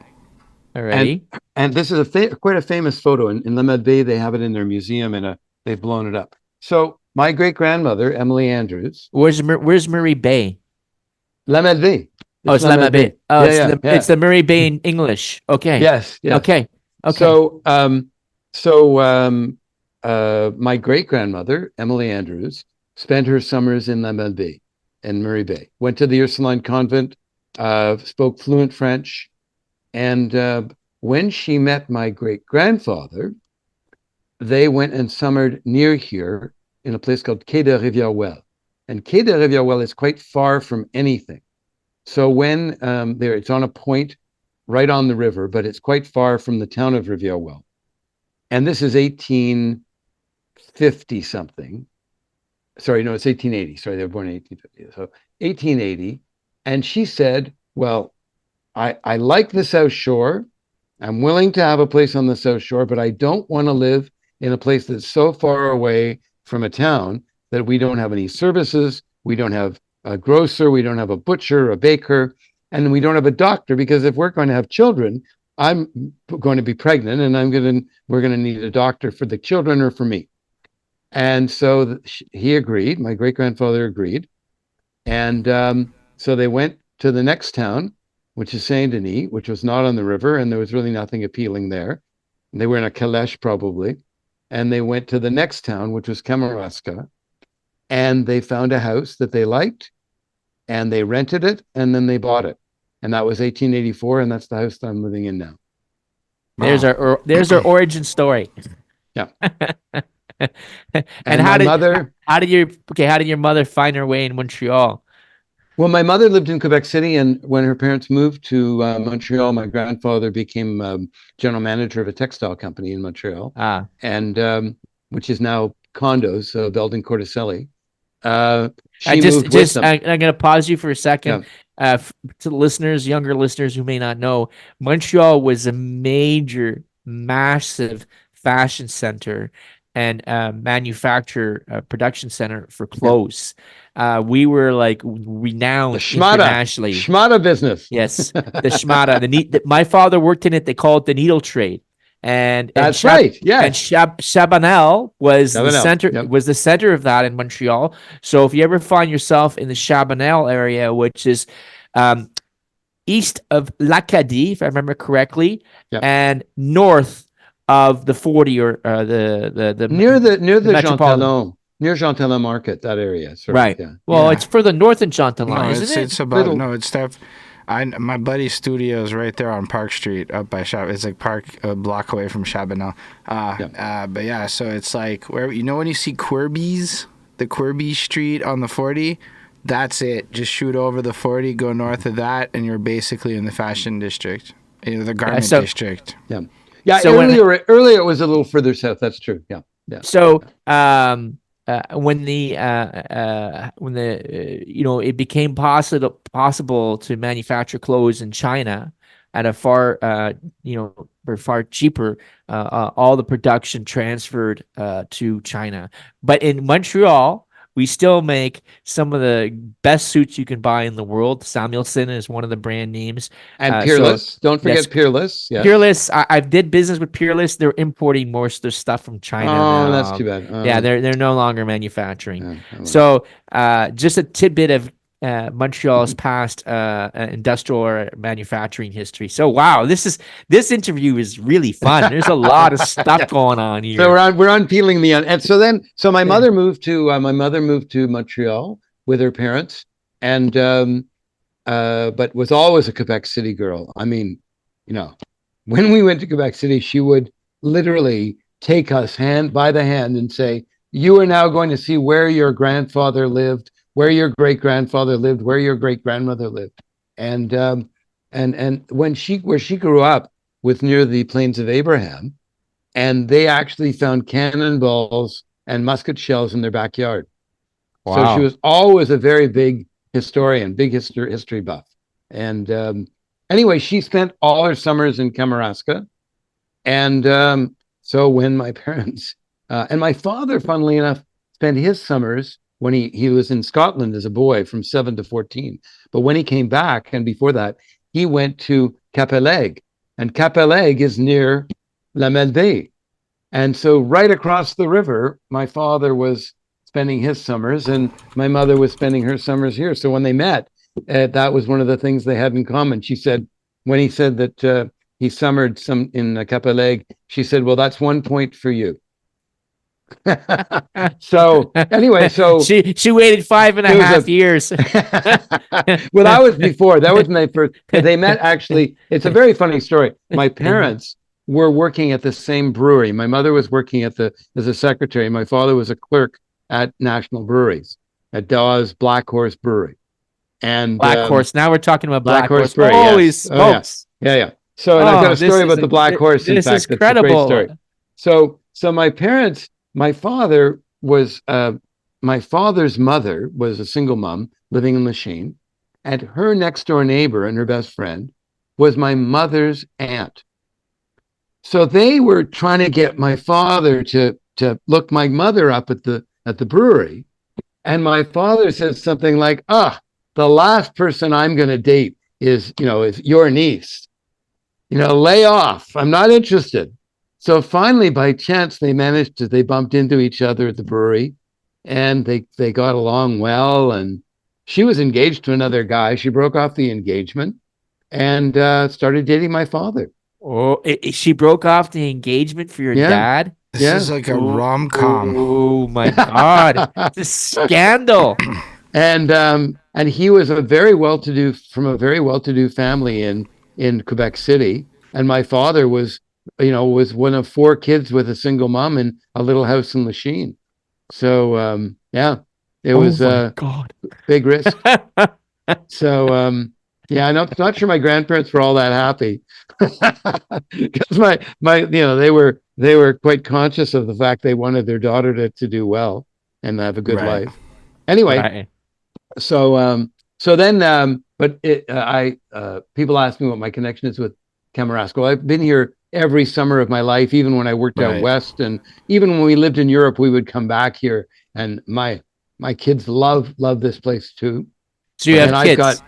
Alrighty. And this is quite a famous photo. In La Malbaie, they have it in their museum and they've blown it up. So my great grandmother, Emily Andrews. Where's Murray Bay? La Malbaie. Oh, it's La Malbaie. Oh, Yeah, it's the Murray Bay in English. Okay. Yes. Okay. So, my great grandmother, Emily Andrews, spent her summers in La Malbaie and Murray Bay. Went to the Ursuline convent, spoke fluent French, and when she met my great grandfather, they went and summered near here in a place called Quai de Rivière-Well. And Quai de Rivière-Well is quite far from anything. So when it's on a point right on the river, but it's quite far from the town of Rivière-Well. And this is 1850 something. Sorry, no, it's 1880. Sorry, they were born in 1850. So 1880. And she said, well, I like the South Shore. I'm willing to have a place on the South Shore, but I don't want to live in a place that's so far away from a town that we don't have any services. We don't have a grocer. We don't have a butcher, a baker, and we don't have a doctor, because if we're going to have children, I'm going to be pregnant and we're going to need a doctor for the children or for me. And so he agreed. My great grandfather agreed. And so they went to the next town, which is Saint Denis, which was not on the river, and there was really nothing appealing there. They were in a caleche probably. And they went to the next town, which was Kamouraska, and they found a house that they liked, and they rented it, and then they bought it. And that was 1884, and that's the house that I'm living in now. There's our origin story. Yeah. And my mother, how did your mother find her way in Montreal? well, my mother lived in Quebec City, and when her parents moved to Montreal, my grandfather became general manager of a textile company in Montreal, and which is now condos, Belden Corticelli. She moved with them. I'm going to pause you for a second. Yeah. To the listeners, younger listeners who may not know, Montreal was a major, massive fashion center and manufacture production center for clothes. Yeah. We were like renowned internationally. Schmata business. Yes, the schmata. My father worked in it. They call it the needle trade. That's right. Yes. And Chabanel was the Chabanel, center yep. was the center of that in Montreal. So if you ever find yourself in the Chabanel area, which is east of l'Acadie, if I remember correctly, Yep. and north of the 40 or the near the Jean metropolitan. Talon, near Jean Talon Market, that area. Sort of, Right. yeah. Well, Yeah. it's further north than Jean Talon, No, isn't it? it's about Little- no, it's stuff. My buddy's studio is right there on Park Street, up by Shab. It's like a block away from Chabanel. But yeah, so it's like where when you see Quirby's, the Quirby Street on the 40, that's it. Just shoot over the 40, go north of that, and you're basically in the fashion district, the garment district. Yeah. Yeah. So earlier it was a little further south. That's true. Yeah. Yeah. So when it became possible to manufacture clothes in China at a far cheaper, all the production transferred to China. But in Montreal, we still make some of the best suits you can buy in the world. Samuelson is one of the brand names. And Peerless. Don't forget yes, Peerless. Yes. Peerless. I did business with Peerless. They're importing most of their stuff from China now. Oh, that's too bad. Yeah, they're no longer manufacturing. Yeah, So just a tidbit of Montreal's past industrial or manufacturing history. So wow, this interview is really fun. There's a lot of stuff going on here. So we're unpeeling the and so my mother moved to Montreal with her parents, and but was always a Quebec City girl. I mean, when we went to Quebec City, she would literally take us hand by the hand and say, "You are now going to see where your grandfather lived, where your great grandfather lived, where your great grandmother lived," and where she grew up was near the Plains of Abraham, and they actually found cannonballs and musket shells in their backyard. Wow. So she was always a very big historian, big history buff, and anyway, she spent all her summers in Kamouraska, and so when my parents and my father, funnily enough, spent his summers when he was in Scotland as a boy from 7 to 14. But when he came back, and before that, he went to Cap-Peleg. And Cap-Peleg is near La Melbaie. And so right across the river, my father was spending his summers and my mother was spending her summers here. So when they met, that was one of the things they had in common. She said, when he said that he summered in Cap-Peleg, she said, "Well, that's 1 point for you." So anyway, so she waited 5.5 years. Well, that was before. That was when they met. Actually, it's a very funny story. My parents were working at the same brewery. My mother was working as a secretary. My father was a clerk at National Breweries, at Dawes Black Horse Brewery. And Black Horse. Now we're talking about Black Horse. Brewery. Holy Yes. smokes! Yeah. So and I've got a story about the Black Horse. In This fact, is that's incredible. a great story. So my parents. My father was my father's mother was a single mom living in Lachine, and her next door neighbor and her best friend was my mother's aunt. So they were trying to get my father to look my mother up at the brewery, and my father says something like, the last person I'm going to date is your niece. Lay off. I'm not interested." So finally, by chance, they bumped into each other at the brewery, and they got along well. And she was engaged to another guy. She broke off the engagement and started dating my father. Oh, she broke off the engagement for your dad? This is like a rom-com. Oh my God. It's a scandal. And he was from a very well-to-do family in Quebec City. And my father was one of 4 kids with a single mom in a little house in Lachine. So, it was a big risk. So, I'm not sure my grandparents were all that happy because they were quite conscious of the fact they wanted their daughter to do well and have a good life. Anyway, so then, people ask me what my connection is with Kamouraska. Well, I've been here every summer of my life, even when I worked out west, and even when we lived in Europe, we would come back here. And my kids love this place too. So you have kids?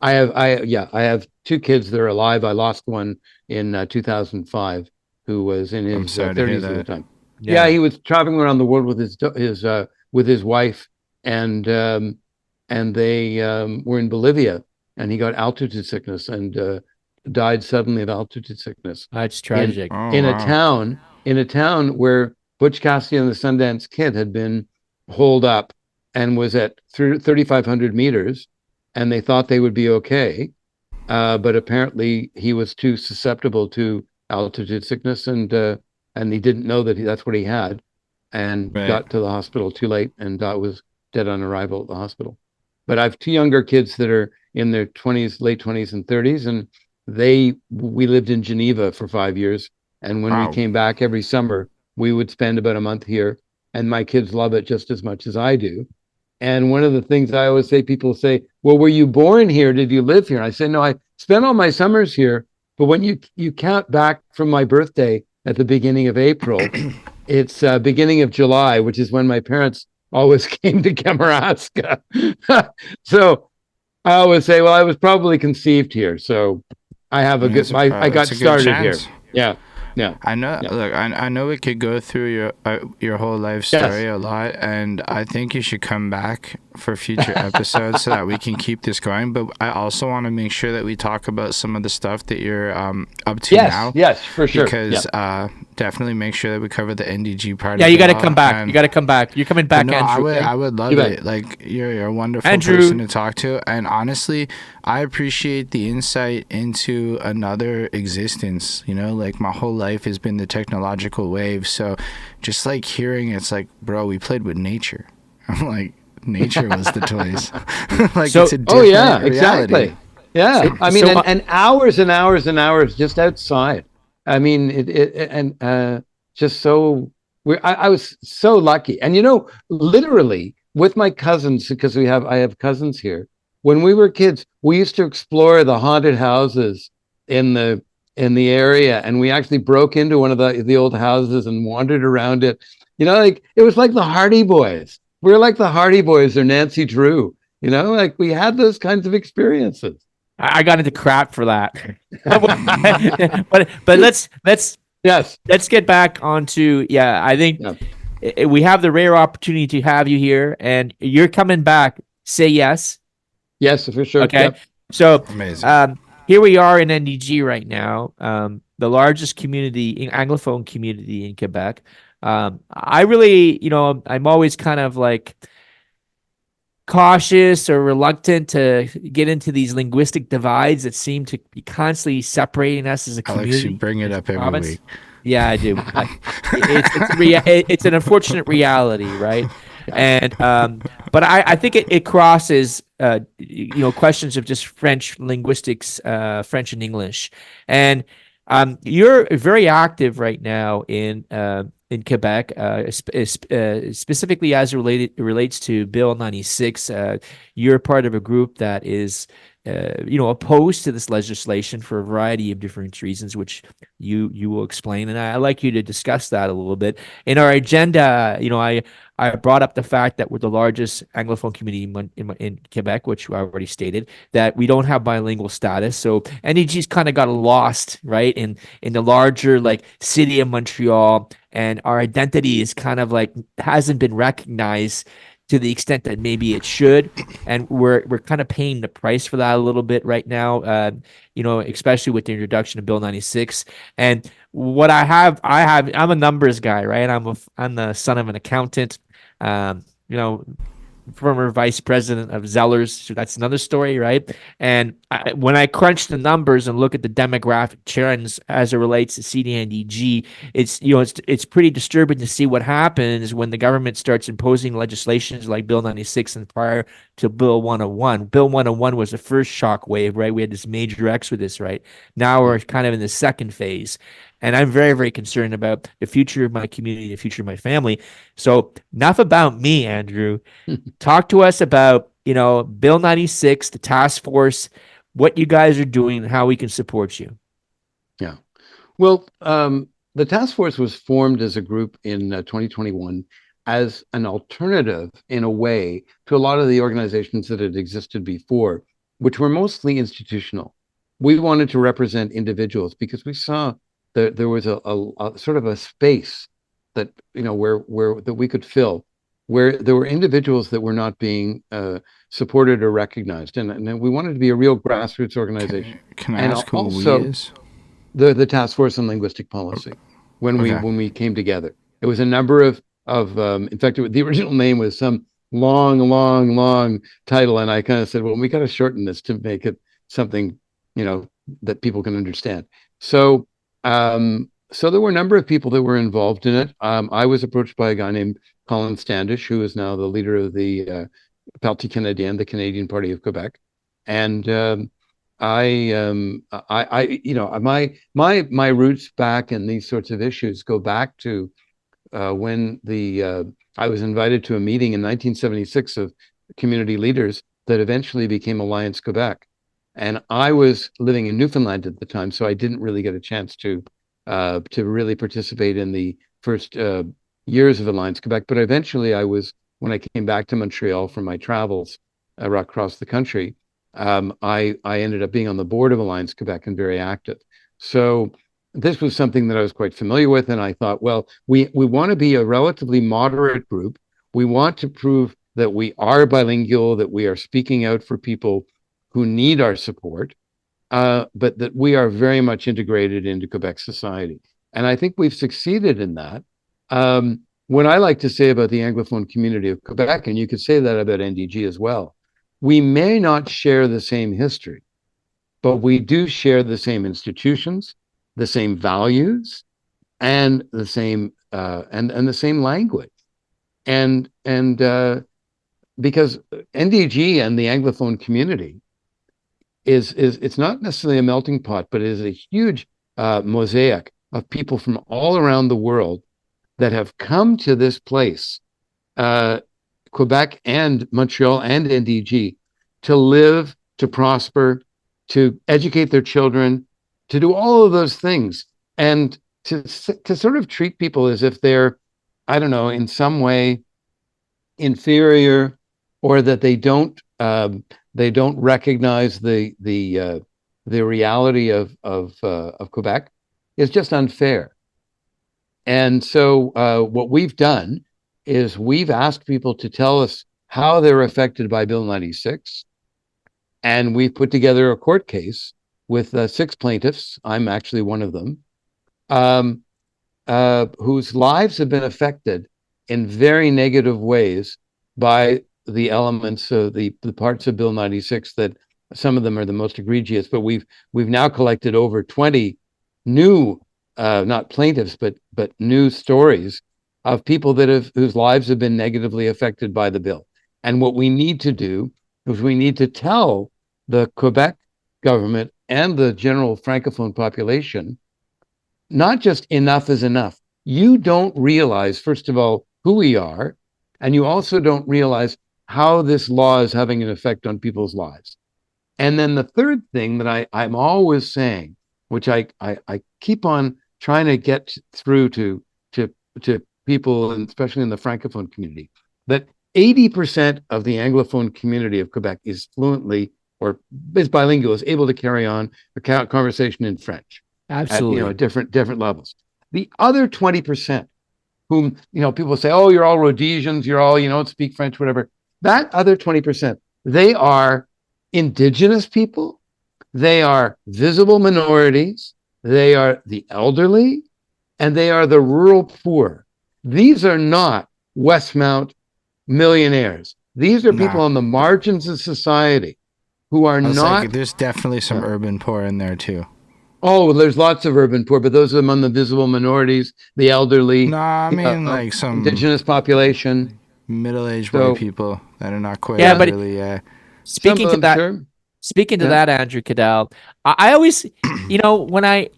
I have 2 kids that are alive. I lost one in 2005, who was in I'm his sorry to hear 30s at the that. time. Yeah, he was traveling around the world with his wife, and they were in Bolivia, and he got altitude sickness and died suddenly of altitude sickness That's in tragic. Oh, in a wow. town where Butch Cassidy and the Sundance Kid had been holed up and was at 3,500 meters, and they thought they would be okay, but apparently he was too susceptible to altitude sickness, and he didn't know that that's what he had, and Right. got to the hospital too late and was dead on arrival at the hospital. But I have two younger kids that are in their 20s, late 20s and 30s, and we lived in Geneva for 5 years, and when we Wow. came back every summer, we would spend about a month here, and my kids love it just as much as I do. And one of the things I always say, people say, well, were you born here? Did you live here? And I say, no, I spent all my summers here. But when you count back from my birthday at the beginning of April, it's beginning of July, which is when my parents always came to Kamouraska. So I always say, well, I was probably conceived here. So I have a good, I got It's a good started here. chance. Yeah. Yeah. I know. Yeah. Look, I know it could go through your whole life story a lot, and I think you should come back for future episodes so that we can keep this going. But I also want to make sure that we talk about some of the stuff that you're up to now. Yes, for sure. Because definitely make sure that we cover the NDG part. Yeah, of you it got to all. come back. And- You got to come back. You're coming back, no, Andrew. I would love You bet. it. Like you're a wonderful Andrew. person to talk to, and honestly, I appreciate the insight into another existence. You know, like my whole life has been the technological wave, so just like hearing it's like, bro, we played with nature. I'm like, nature was the toys. Like So- it's a different Oh yeah, reality. exactly. Yeah, I mean, so- and hours and hours and hours just outside. I mean, just so I was so lucky, and literally with my cousins, because I have cousins here. When we were kids, we used to explore the haunted houses in the area, and we actually broke into one of the old houses and wandered around it. Like it was like the Hardy Boys. We were like the Hardy Boys or Nancy Drew. Like we had those kinds of experiences. I got into crap for that. but let's get back onto I think we have the rare opportunity to have you here, and you're coming back. Say yes. Yes, for sure. Okay. Yep. So Amazing. here we are in NDG right now, the largest community, Anglophone community in Quebec. I really, I'm always kind of like cautious or reluctant to get into these linguistic divides that seem to be constantly separating us as a community. Alex, you bring it up every province. week. Yeah, I do. It's an unfortunate reality, right? And but I think it crosses questions of just French linguistics, French and English, and you're very active right now in Quebec, specifically as it relates to Bill 96. You're part of a group that is opposed to this legislation for a variety of different reasons, which you will explain. And I'd like you to discuss that a little bit. In our agenda, I brought up the fact that we're the largest Anglophone community in Quebec, which I already stated, that we don't have bilingual status. So NDG's kind of got lost, right, in the larger like city of Montreal, and our identity is kind of like hasn't been recognized to the extent that maybe it should, and we're kind of paying the price for that a little bit right now. Especially with the introduction of Bill 96. And what I'm a numbers guy, right? I'm the son of an accountant. Former vice president of Zellers, so that's another story, right? And when I crunch the numbers and look at the demographic trends as it relates to CDNDG, it's pretty disturbing to see what happens when the government starts imposing legislations like Bill 96 and prior to Bill 101. Bill 101 was the first shock wave, right? We had this major exodus, right? Now we're kind of in the second phase. And I'm very, very concerned about the future of my community, the future of my family. So enough about me, Andrew. Talk to us about, Bill 96, the task force, what you guys are doing, and how we can support you. Yeah. Well, the task force was formed as a group in 2021 as an alternative, in a way, to a lot of the organizations that had existed before, which were mostly institutional. We wanted to represent individuals because we saw there was a sort of a space that, where that we could fill, where there were individuals that were not being supported or recognized, and we wanted to be a real grassroots organization. Can I And ask who also, we is? the Task Force on Linguistic Policy, when we came together, it was a number of in fact, the original name was some long title, and I kind of said, well, we got to shorten this to make it something that people can understand. So so there were a number of people that were involved in it. I was approached by a guy named Colin Standish, who is now the leader of the Parti Canadien, the Canadian Party of Quebec, and my roots back in these sorts of issues go back to when I was invited to a meeting in 1976 of community leaders that eventually became Alliance Quebec, and I was living in Newfoundland at the time, so I didn't really get a chance to really participate in the first years of Alliance Quebec. But eventually, when I came back to Montreal from my travels across the country, I ended up being on the board of Alliance Quebec and very active. So this was something that I was quite familiar with, and I thought, well, we want to be a relatively moderate group. We want to prove that we are bilingual, that we are speaking out for people who need our support, but that we are very much integrated into Quebec society. And I think we've succeeded in that. What I like to say about the Anglophone community of Quebec, and you could say that about NDG as well, we may not share the same history, but we do share the same institutions, the same values, and the same and the same language, and because NDG and the Anglophone community is it's not necessarily a melting pot, but it is a huge mosaic of people from all around the world that have come to this place, Quebec and Montreal and NDG, to live, to prosper, to educate their children, to do all of those things, and to sort of treat people as if they're, I don't know, in some way inferior, or that they don't recognize the reality of Quebec, is just unfair. And so what we've done is we've asked people to tell us how they're affected by Bill 96, and we've put together a court case with 6 plaintiffs. I'm actually one of them, whose lives have been affected in very negative ways by the elements of the parts of Bill 96 that some of them are the most egregious. But we've now collected over 20 new, not plaintiffs, but new stories of people whose lives have been negatively affected by the bill. And what we need to do is we need to tell the Quebec government and the general Francophone population, not just enough is enough. You don't realize, first of all, who we are, and you also don't realize how this law is having an effect on people's lives. And then the third thing that I'm always saying, which I keep on trying to get through to people, and especially in the Francophone community, that 80% of the Anglophone community of Quebec is fluently or is bilingual, is able to carry on a conversation in French. Absolutely. At different levels. The other 20%, whom people say, oh, you're all Rhodesians, you're all don't speak French, whatever. That other 20%, they are Indigenous people, they are visible minorities, they are the elderly, and they are the rural poor. These are not Westmount millionaires. These are people on the margins of society who are not. There's definitely some urban poor in there too. Oh, there's lots of urban poor, but those are among the visible minorities, the elderly. No, I mean like some Indigenous population, middle-aged white people that are not quite. Yeah, but really, speaking to that, sure. Speaking to that, Andrew Caddell, I always, when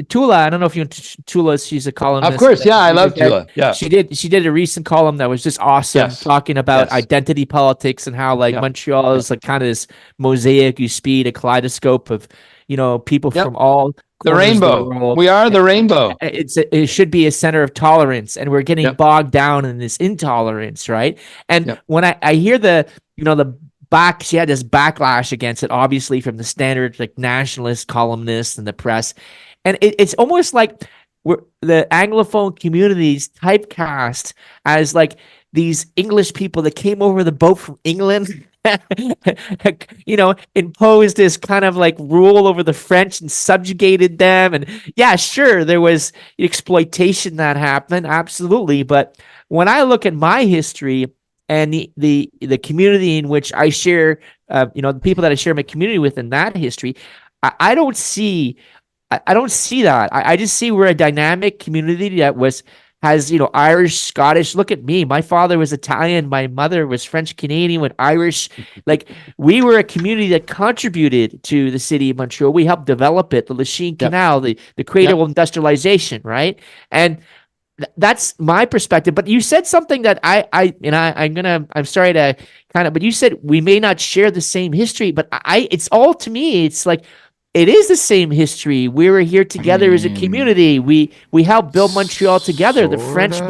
Tula, I don't know if you know Tula, she's a columnist. Of course, yeah, I love Tula. Yeah, she did a recent column that was just awesome, talking about identity politics and how Montreal is like kind of this mosaic. You speed a kaleidoscope of people from all the rainbow. We are the rainbow. It should be a center of tolerance, and we're getting bogged down in this intolerance, right? And when I hear the she had this backlash against it, obviously from the standard nationalist columnists and the press. And it's almost like the Anglophone communities typecast as like these English people that came over the boat from England, imposed this kind of like rule over the French and subjugated them. And yeah, sure, there was exploitation that happened, absolutely. But when I look at my history and the community in which I share, the people that I share my community with in that history, I don't see I don't see that. I just see we're a dynamic community that has Irish, Scottish. Look at me. My father was Italian. My mother was French Canadian with Irish. Like we were a community that contributed to the city of Montreal. We helped develop it, the Lachine Canal, the cradle of industrialization, right? And that's my perspective. But you said something that I'm sorry to but you said we may not share the same history, but it's all to me. It's like, it is the same history. We were here together as a community. We helped build Montreal together. The French,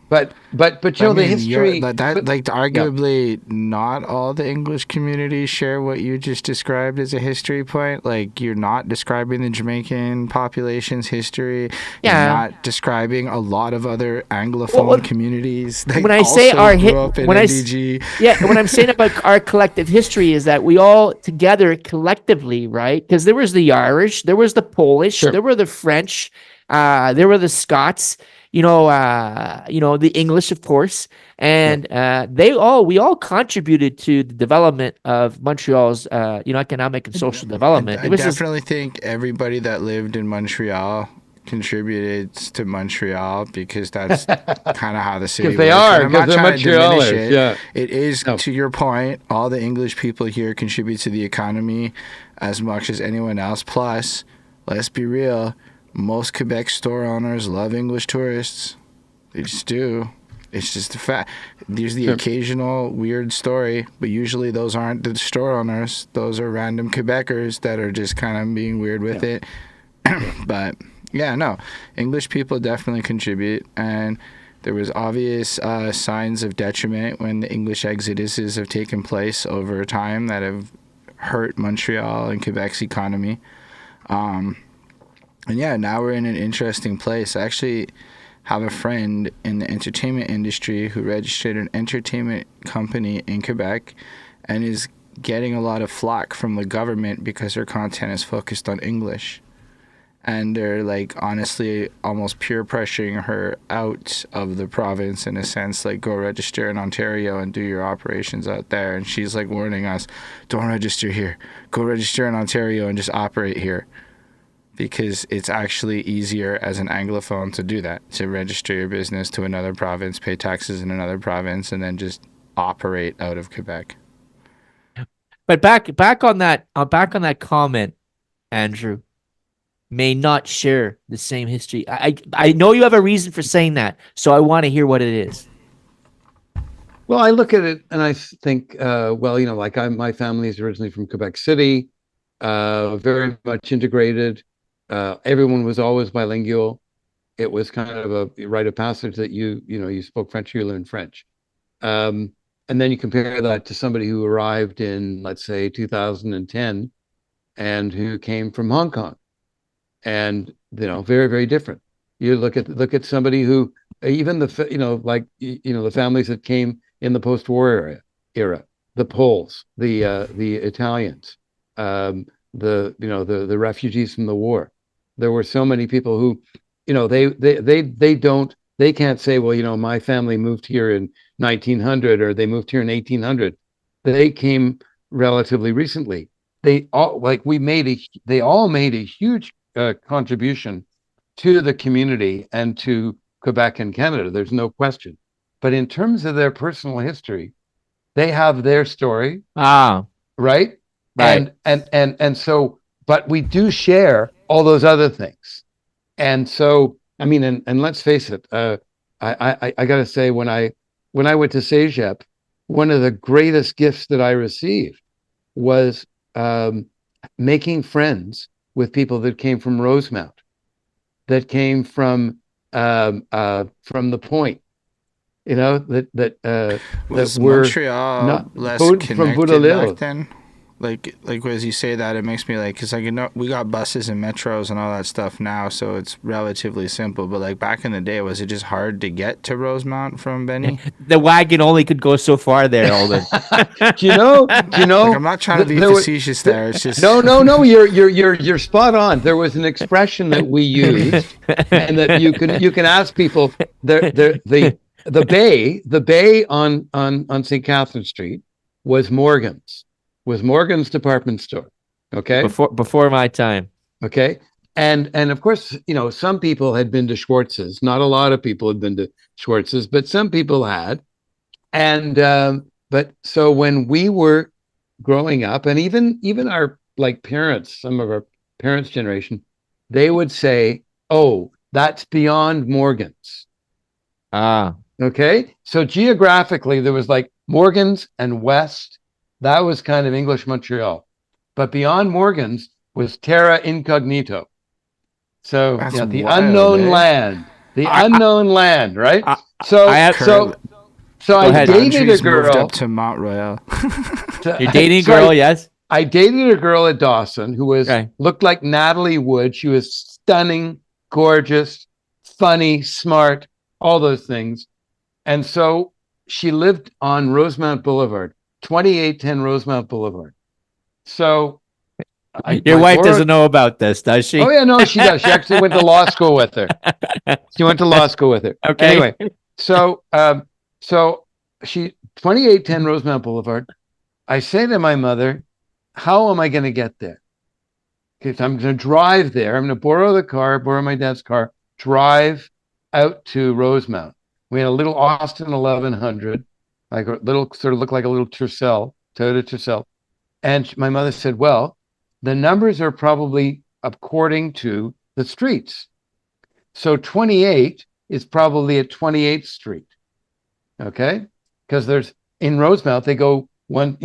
but the history arguably not all the English communities share what you just described as a history point. Like, you're not describing the Jamaican population's history. You're not describing a lot of other Anglophone communities. When I say when I'm saying about our collective history is that we all together collectively, right? Because there was the Irish, there was the Polish, there were the French, there were the Scots. The English, of course, and we all contributed to the development of Montreal's, economic and social development. I definitely think everybody that lived in Montreal contributed to Montreal, because that's kind of how the city works. They are, I'm not trying to diminish it. Yeah. It is, to your point, all the English people here contribute to the economy as much as anyone else. Plus, let's be real, most Quebec store owners love English tourists. They just do. It's just a fact. There's the occasional weird story, but usually those aren't the store owners. Those are random Quebecers that are just kind of being weird with it. But English people definitely contribute, and there was obvious signs of detriment when the English exoduses have taken place over time that have hurt Montreal and Quebec's economy. And now we're in an interesting place. I actually have a friend in the entertainment industry who registered an entertainment company in Quebec and is getting a lot of flack from the government because her content is focused on English. And they're like, honestly, almost peer pressuring her out of the province in a sense, like, go register in Ontario and do your operations out there. And she's like warning us, don't register here. Go register in Ontario and just operate here. Because it's actually easier as an Anglophone to do that, to register your business to another province, pay taxes in another province, and then just operate out of Quebec. But back on that comment, Andrew, may not share the same history. I know you have a reason for saying that, so I want to hear what it is. Well, I look at it and I think, my family is originally from Quebec City, very much integrated. Everyone was always bilingual. It was kind of a rite of passage that you spoke French, you learned French. And then you compare that to somebody who arrived in, let's say, 2010 and who came from Hong Kong. And, very, very different. You look at somebody who, even the families that came in the post-war era, the Poles, the Italians, the refugees from the war. There were so many people who, they can't say, well, my family moved here in 1900 or they moved here in 1800. They came relatively recently. They all made a huge contribution to the community and to Quebec and Canada. There's no question. But in terms of their personal history, they have their story. Right. And so, but we do share all those other things. And so, I mean, and let's face it, I got to say, when I went to CEGEP, one of the greatest gifts that I received was making friends with people that came from Rosemount, that came from the Point, was that were Montreal not less from connected Boudalil. back then? like as you say that, it makes me like, because like, you know, we got buses and metros and all that stuff now, so it's relatively simple. But like back in the day, was it just hard to get to Rosemount from Benny? The wagon only could go so far there, Holden. Do you know? Like, I'm not trying to be facetious there. It's just No. You're spot on. There was an expression that we used, and that you can ask people. The bay on St. Catherine Street was Morgan's. Was Morgan's department store. Okay. Before my time. Okay. And of course, you know, some people had been to Schwartz's. Not a lot of people had been to Schwartz's, but some people had. And but so when we were growing up, and even our like parents, some of our parents' generation, they would say, "Oh, that's beyond Morgan's." Ah. Okay. So geographically, there was like Morgan's and West. That was kind of English Montreal. But beyond Morgan's was Terra Incognito. So That's the wild, unknown eh? land. The unknown land, right? I have- so Go I ahead. dated a Andrew's moved girl. up to Montreal. You're dating a So girl, yes? I dated a girl at Dawson who Okay. looked like Natalie Wood. She was stunning, gorgeous, funny, smart, all those things. And so she lived on Rosemount Boulevard, 2810 Rosemount Boulevard. So Your wife doesn't know about this, does she? Oh yeah, no, she does. She actually went to law school with her. She went to law school with her. Okay. Anyway, so she 2810 Rosemount Boulevard. I say to my mother, "How am I going to get there? Because I'm going to drive there. I'm going to borrow my dad's car, drive out to Rosemount." We had a little Austin 1100, like a little sort of looked like a little Tercel, Toyota Tercel. And my mother said, "Well, the numbers are probably according to the streets. So 28 is probably at 28th Street." Okay? Because there's in Rosemount, they go one,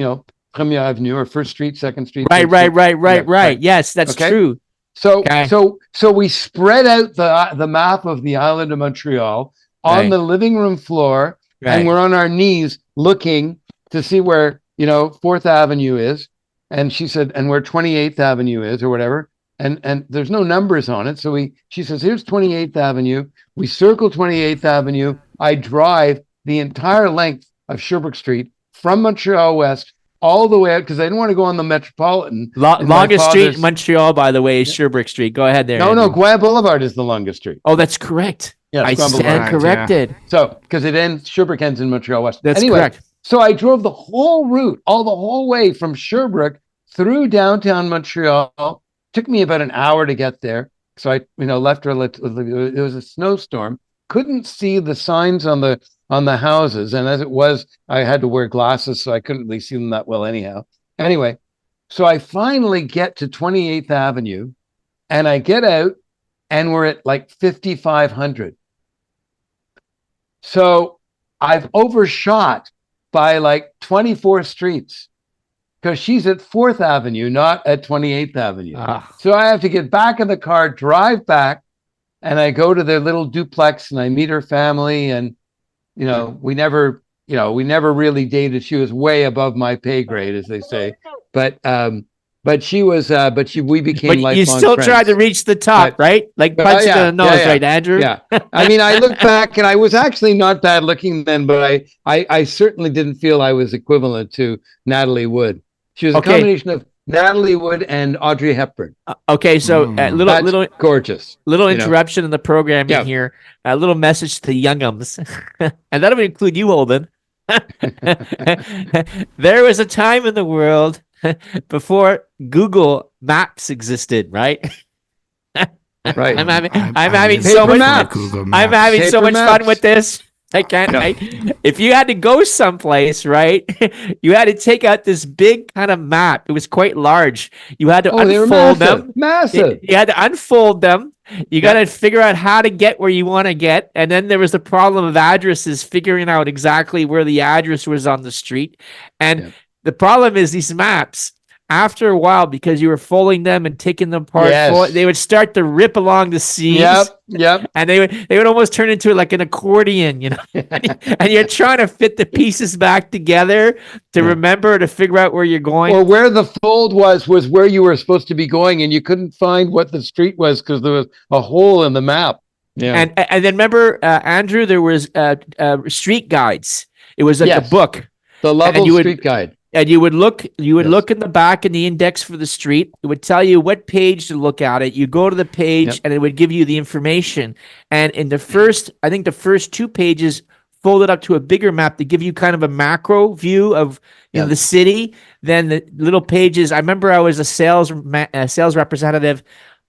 Premier Avenue or First Street, Second Street. Right. Third Street. Yes, that's Okay. true. So Okay. so we spread out the map of the island of Montreal on Right. the living room floor, Right. and we're on our knees looking to see where 4th Avenue is. And she said, and where 28th Avenue is, or whatever. And there's no numbers on it. So she says, "Here's 28th Avenue." We circle 28th Avenue. I drive the entire length of Sherbrooke Street from Montreal West all the way out, because I didn't want to go on the Metropolitan. And my Longest street father's- in Montreal, by the way, is Sherbrooke Street. Go ahead there. No, Andrew. Gouin Boulevard is the longest street. Oh, that's correct. Yeah, I Gouin stand Boulevard. corrected. So, because Sherbrooke ends in Montreal West. That's Anyway, correct. so I drove the whole route, the whole way from Sherbrooke through downtown Montreal. Took me about an hour to get there. So I, left her. It was a snowstorm. Couldn't see the signs on the houses, and as it was, I had to wear glasses, so I couldn't really see them that well anyhow. Anyway, so I finally get to 28th Avenue, and I get out, and we're at like 5,500. So I've overshot by like 24 streets, because she's at 4th Avenue, not at 28th Avenue. Ah. So I have to get back in the car, drive back, and I go to their little duplex, and I meet her family. And, we never really dated. She was way above my pay grade, as they say. But she was, we became But lifelong you still friends. tried to reach the top, right? Like punch yeah, to the nose, yeah. right, Andrew? Yeah. I mean, I look back, and I was actually not bad looking then, but I certainly didn't feel I was equivalent to Natalie Wood. She was a Okay. combination of Natalie Wood and Audrey Hepburn. Okay, so That's little gorgeous. interruption in the programming Yeah. here. A little message to the youngums, and that'll include you, Holden. There was a time in the world before Google Maps existed, right? Right. I'm having used so Paper much. maps. Google I'm Maps. having so Paper much fun maps. with this. I can't. If you had to go someplace, right, you had to take out this big kind of map. It was quite large. You had to They were unfold massive. them. Massive. You had to unfold them. You got to figure out how to get where you want to get. And then there was the problem of addresses, figuring out exactly where the address was on the street. And Yeah. the problem is these maps after a while, because you were folding them and taking them apart, Yes. they would start to rip along the seams. Yep. And they would almost turn into like an accordion, you know. And you're trying to fit the pieces back together to remember, to figure out where you're going. Or where the fold was where you were supposed to be going, and you couldn't find what the street was because there was a hole in the map. Yeah. And then remember, Andrew, there was street guides. It was like a book. The Lovell Street Guide. And you would look in the back in the index for the street. It would tell you what page to look at it. You go to the page and it would give you the information. And in the first 2 pages folded up to a bigger map to give you kind of a macro view of the city. Then the little pages. I remember I was a sales representative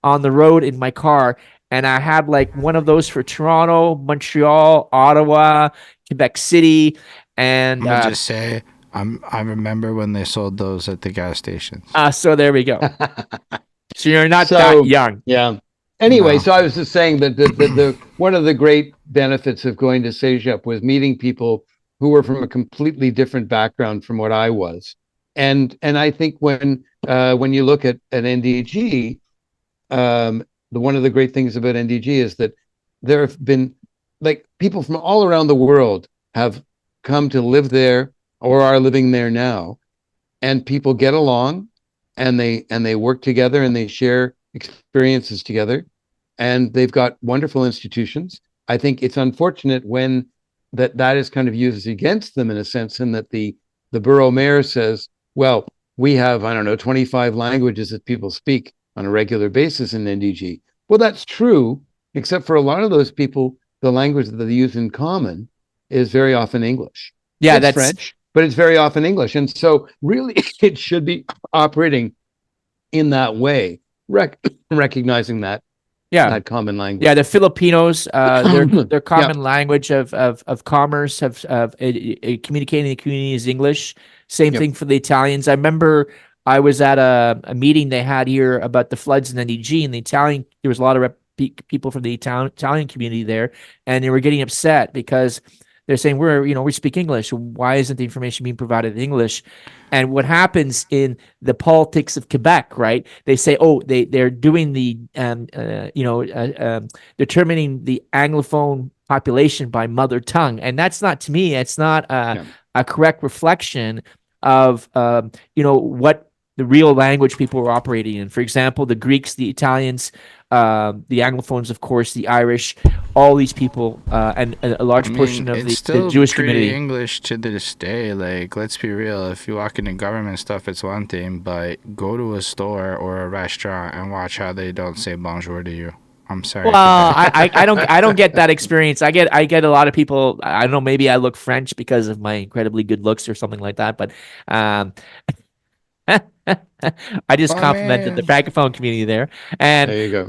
on the road in my car, and I had like one of those for Toronto, Montreal, Ottawa, Quebec City, and I'll just say, I remember when they sold those at the gas stations. So there we go. So you're not that young. Yeah. Anyway, so I was just saying that the one of the great benefits of going to CEGEP was meeting people who were from a completely different background from what I was. And I think when you look at NDG, one of the great things about NDG is that there have been, like, people from all around the world have come to live there or are living there now, and people get along, and they work together, and they share experiences together, and they've got wonderful institutions. I think it's unfortunate when that is kind of used against them in a sense, in that the borough mayor says, well, we have, I don't know, 25 languages that people speak on a regular basis in NDG. Well, that's true, except for a lot of those people, the language that they use in common is very often English. Yeah, that's French, but it's very often English. And so really it should be operating in that way, recognizing that common language. Yeah, the Filipinos, their common language of commerce, of communicating in the community is English. Same thing for the Italians. I remember I was at a meeting they had here about the floods in NDG, and there was a lot of people from the Italian community there, and they were getting upset because they're saying, we speak English. Why isn't the information being provided in English? And what happens in the politics of Quebec, right? They say, they're doing the, determining the Anglophone population by mother tongue. And that's not, to me, it's not a correct reflection of, what the real language people are operating in. For example, the Greeks, the Italians, the Anglophones, of course, the Irish, all these people, and a large portion of the Jewish community. English to this day. Like, let's be real. If you walk into government stuff, it's one thing, but go to a store or a restaurant and watch how they don't say bonjour to you. I'm sorry. Well, I don't get that experience. I get a lot of people. I don't know. Maybe I look French because of my incredibly good looks or something like that. But I just complimented the Francophone community there, and there you go.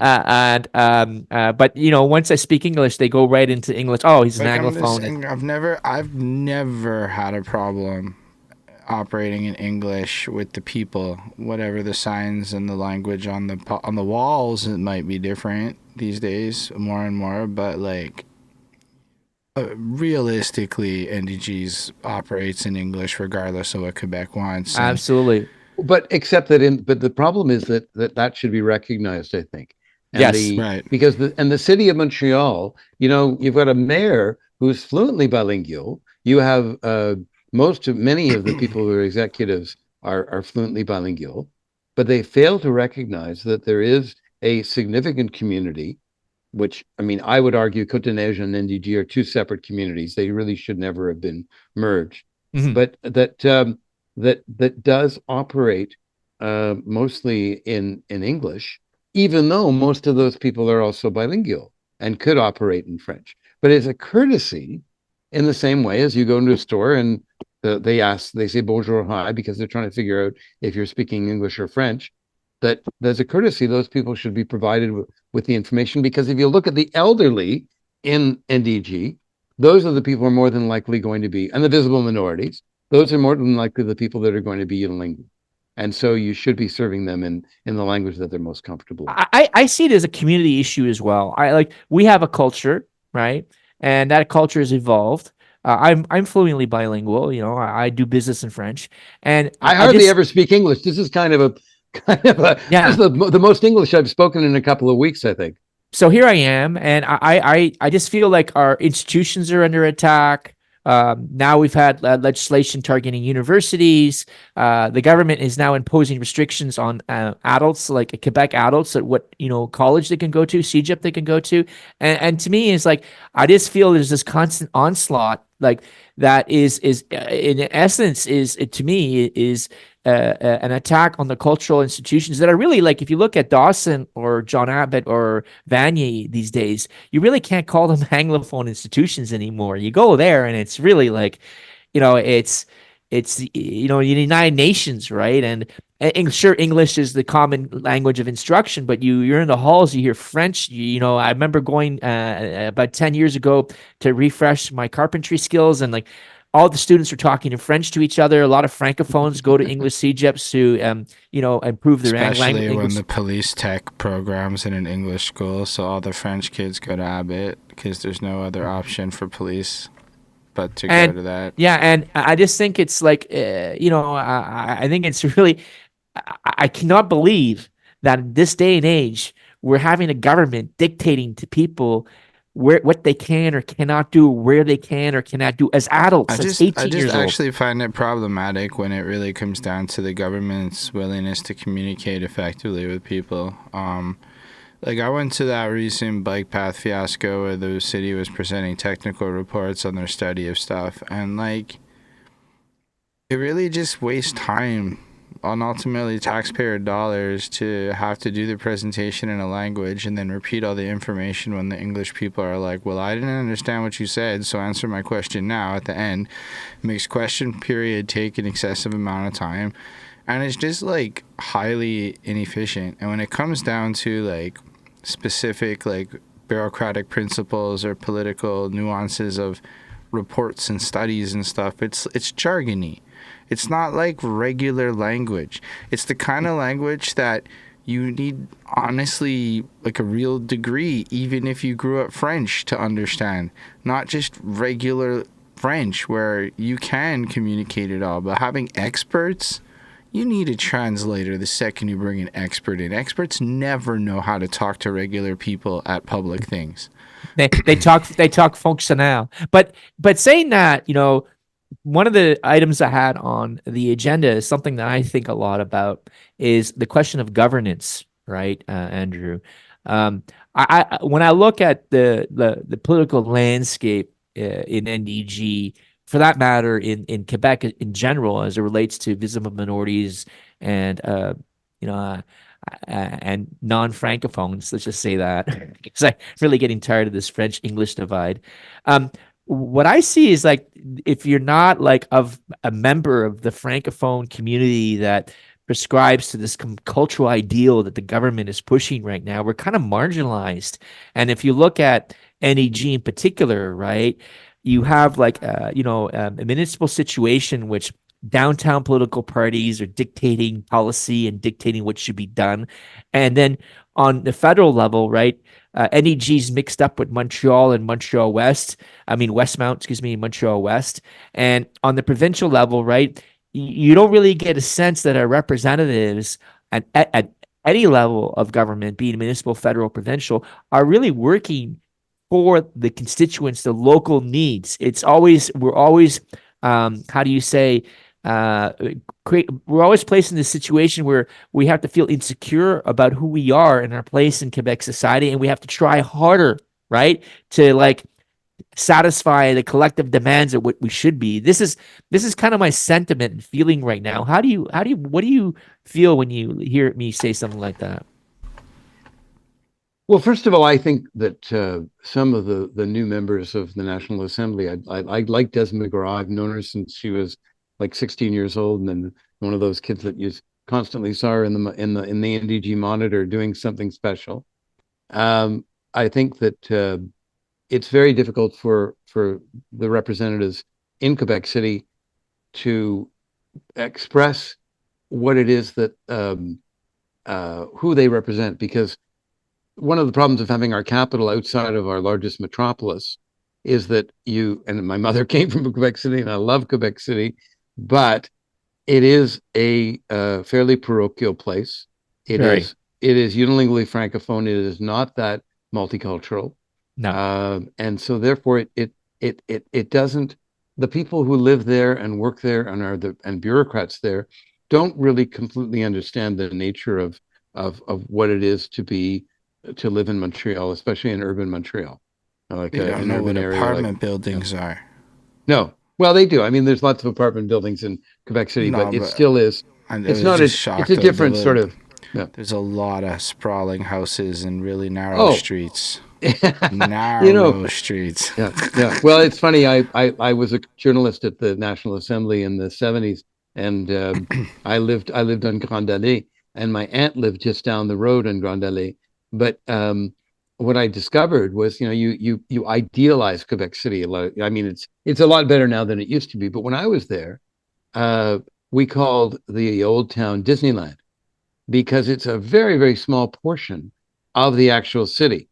But once I speak English, they go right into English. Oh, he's an Anglophone. I've never had a problem operating in English with the people. Whatever the signs and the language on the walls, it might be different these days, more and more. But like, realistically, NDGs operates in English regardless of what Quebec wants. Absolutely. But except but the problem is that should be recognized, I think. And yes, right. Because the city of Montreal, you've got a mayor who's fluently bilingual. You have many of the people who are executives are fluently bilingual, but they fail to recognize that there is a significant community, which, I mean, I would argue Côte-des-Neiges and NDG are two separate communities. They really should never have been merged. Mm-hmm. But that does operate mostly in English, even though most of those people are also bilingual and could operate in French. But as a courtesy, in the same way as you go into a store and they say bonjour, hi, because they're trying to figure out if you're speaking English or French, that there's a courtesy, those people should be provided with the information. Because if you look at the elderly in NDG, those are the people who are more than likely going to be, and the visible minorities, those are more than likely the people that are going to be unilingual. And so you should be serving them in the language that they're most comfortable with. I see it as a community issue as well. We have a culture, right? And that culture has evolved. I'm fluently bilingual. I do business in French, and I I hardly just ever speak English. This is this is yeah. the most English I've spoken in a couple of weeks, I think. So here I am, and I just feel like our institutions are under attack. Now we've had legislation targeting universities. The government is now imposing restrictions on adults, like Quebec adults, at what college they can go to, CEGEP they can go to, and to me, it's like I just feel there's this constant onslaught, like that is in essence is to me is an attack on the cultural institutions that are really, like, if you look at Dawson or John Abbott or Vanier these days, you really can't call them Anglophone institutions anymore. You go there and it's really like, it's the United Nations, right? And sure, English is the common language of instruction, but you're in the halls, you hear French. I remember going about 10 years ago to refresh my carpentry skills, and like all the students are talking in French to each other. A lot of francophones go to English CEGEPs to improve their Especially when language. the police tech program's in an English school, so all the French kids go to Abbott because there's no other option for police but to go And to that. yeah, and I just think it's like, I think it's really, I cannot believe that in this day and age, we're having a government dictating to people what they can or cannot do, where they can or cannot do as I adults, as just I 18 just years old. actually find it problematic when it really comes down to the government's willingness to communicate effectively with people. Like I went to that recent bike path fiasco where the city was presenting technical reports on their study of stuff, and like it really just wastes time on ultimately taxpayer dollars to have to do the presentation in a language and then repeat all the information when the English people are like, well, I didn't understand what you said, so answer my question now at the end. It makes question period take an excessive amount of time, and it's just like highly inefficient. And when it comes down to like specific like bureaucratic principles or political nuances of reports and studies and stuff, it's jargony. It's not like regular language. It's the kind of language that you need, honestly, like a real degree, even if you grew up French, to understand. Not just regular French where you can communicate it all, but having experts, you need a translator the second you bring an expert in. Experts never know how to talk to regular people at public things. They talk fonctionnel. But saying that, one of the items I had on the agenda is something that I think a lot about, is the question of governance, right, Andrew? When I look at the political landscape in NDG, for that matter, in Quebec in general, as it relates to visible minorities and you know uh, and non-francophones, let's just say that, because I'm really getting tired of this French English divide. Um, what I see is, like, if you're not like of a member of the francophone community that prescribes to this cultural ideal that the government is pushing right now, we're kind of marginalized. And if you look at NEG in particular, right, you have like a municipal situation which downtown political parties are dictating policy and dictating what should be done, and then on the federal level, right, NEG's mixed up with Montreal and Montreal West. I mean Westmount, excuse me, Montreal West. And on the provincial level, right, you don't really get a sense that our representatives at any level of government, being municipal, federal, provincial, are really working for the constituents, the local needs. We're always, how do you say, uh, we're always placed in this situation where we have to feel insecure about who we are and our place in Quebec society, and we have to try harder, right, to like satisfy the collective demands of what we should be. This is kind of my sentiment and feeling right now. What do you feel when you hear me say something like that? Well, first of all, I think that some of the new members of the National Assembly, I like Desmond McGraw. I've known her since she was like 16 years old, and then one of those kids that you constantly saw her in the NDG monitor doing something special. I think that it's very difficult for the representatives in Quebec City to express what it is that who they represent, because one of the problems of having our capital outside of our largest metropolis is that and my mother came from Quebec City, and I love Quebec City, but it is a fairly parochial place. Very. It is unilingually francophone. It is not that multicultural, No. and so therefore it doesn't. The people who live there and work there and bureaucrats there don't really completely understand the nature of what it is to live in Montreal, especially in urban Montreal, like They don't an know urban what area apartment buildings are. No. Well, they do. I mean, there's lots of apartment buildings in Quebec City, No, but it but still is. I It's was not just it's a shocked. different sort of. Yeah. There's a lot of sprawling houses and really narrow Oh, streets. you know, Narrow streets. yeah, yeah. Well, it's funny. I was a journalist at the National Assembly in the 70s, and I lived on Grande Allée, and my aunt lived just down the road on Grande Allée. But what I discovered was, you idealize Quebec City a lot. I mean, it's a lot better now than it used to be. But when I was there, uh, we called the old town Disneyland because it's a very, very small portion of the actual city.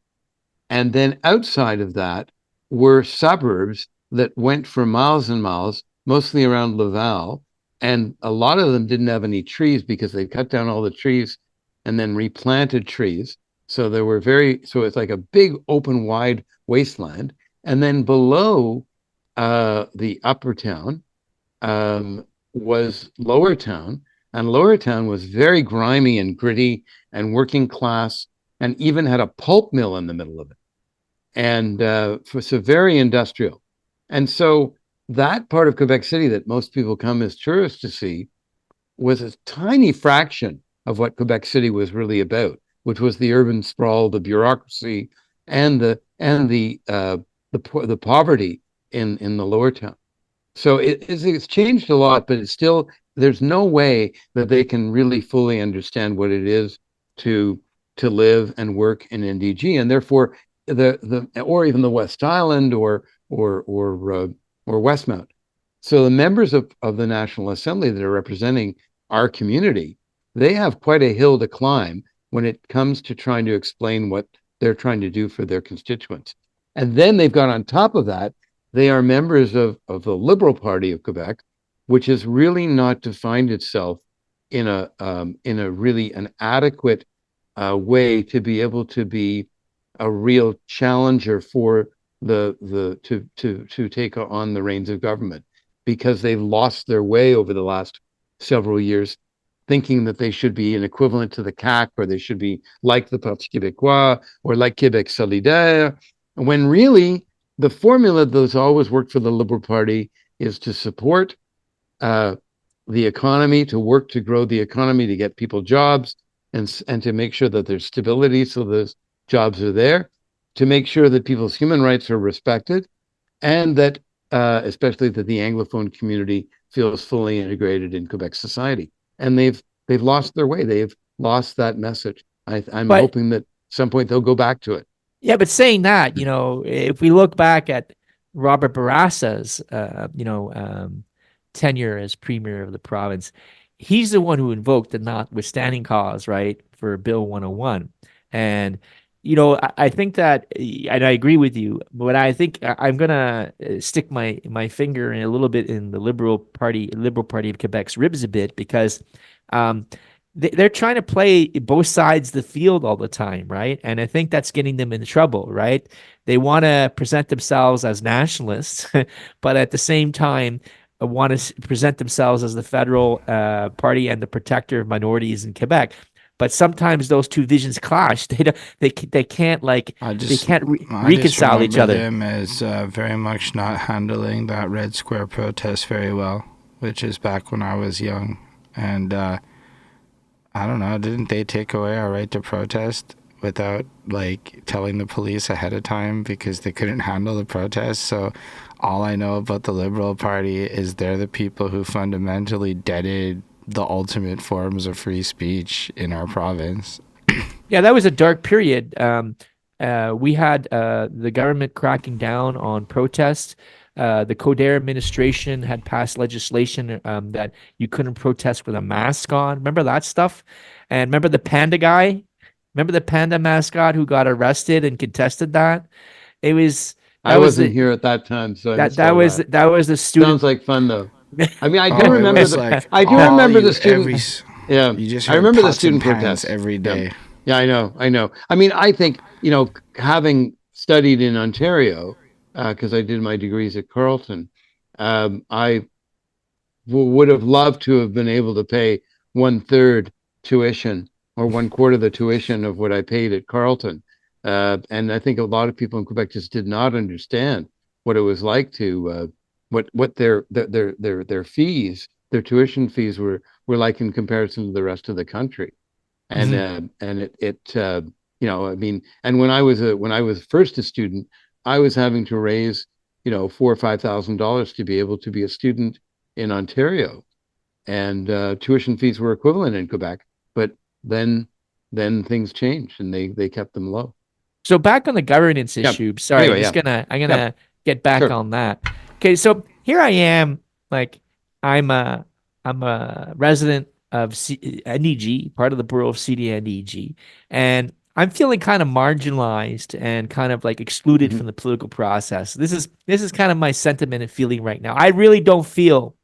And then outside of that were suburbs that went for miles and miles, mostly around Laval. And a lot of them didn't have any trees because they cut down all the trees and then replanted trees. So so it's like a big open, wide wasteland. And then below the upper town was Lower Town. And Lower Town was very grimy and gritty and working class, and even had a pulp mill in the middle of it, and so very industrial. And so that part of Quebec City that most people come as tourists to see was a tiny fraction of what Quebec City was really about, which was the urban sprawl, the bureaucracy, and the poverty in the Lower Town. So it's changed a lot, but it's still, there's no way that they can really fully understand what it is to live and work in NDG, and therefore or even the West Island or Westmount. So the members of the National Assembly that are representing our community, they have quite a hill to climb when it comes to trying to explain what they're trying to do for their constituents. And then they've got on top of that, they are members of the Liberal Party of Quebec, which has really not defined itself in a really an adequate way to be able to be a real challenger for to take on the reins of government, because they've lost their way over the last several years, thinking that they should be an equivalent to the CAQ, or they should be like the Parti Québécois or like Québec Solidaire, when really the formula that's always worked for the Liberal Party is to support the economy, to work to grow the economy, to get people jobs, and to make sure that there's stability so those jobs are there, to make sure that people's human rights are respected, and that especially that the Anglophone community feels fully integrated in Quebec society. And they've lost their way. They've lost that message. I'm hoping that at some point they'll go back to it. Yeah, but saying that, if we look back at Robert Barassa's, tenure as premier of the province, he's the one who invoked the notwithstanding clause, right, for Bill 101. And, I think that, and I agree with you, but I think I'm going to stick my finger in a little bit in the Liberal Party of Quebec's ribs a bit, because they're trying to play both sides of the field all the time, right? And I think that's getting them in trouble, right? They want to present themselves as nationalists, but at the same time, want to present themselves as the federal party and the protector of minorities in Quebec. But sometimes those two visions clash. They can't reconcile each other. Them as very much not handling that Red Square protest very well, which is back when I was young, and I don't know, didn't they take away our right to protest without telling the police ahead of time because they couldn't handle the protest? So all I know about the Liberal Party is they're the people who fundamentally deaded the ultimate forms of free speech in our province. Yeah, that was a dark period. We had the government cracking down on protests. The Coderre administration had passed legislation that you couldn't protest with a mask on. Remember that stuff? And remember the panda guy? Remember the panda mascot who got arrested and contested that? It was I wasn't here at that time, so I missed that all was that. that was the student. Sounds like fun though. I mean, I do Oh, it remember was the like I do all remember you the student. every. Yeah, You just I heard remember the pots and student pans protests every Yeah. day. Yeah, I know. I mean, I think, having studied in Ontario, because I did my degrees at Carleton, I would have loved to have been able to pay 1/3 tuition or 1/4 the tuition of what I paid at Carleton. And I think a lot of people in Quebec just did not understand what it was like to what their fees, their tuition fees were like in comparison to the rest of the country. And I mean, and when I was first a student, I was having to raise $4,000 or $5,000 to be able to be a student in Ontario, and tuition fees were equivalent in Quebec. But then things changed, and they kept them low. So back on the governance Yeah. issue. Sorry, Anyway, I'm gonna get back Sure. on that. Okay, so here I am, like I'm a resident of NDG, part of the borough of NDG, and I'm feeling kind of marginalized and kind of like excluded from the political process. This is kind of my sentiment and feeling right now. I really don't feel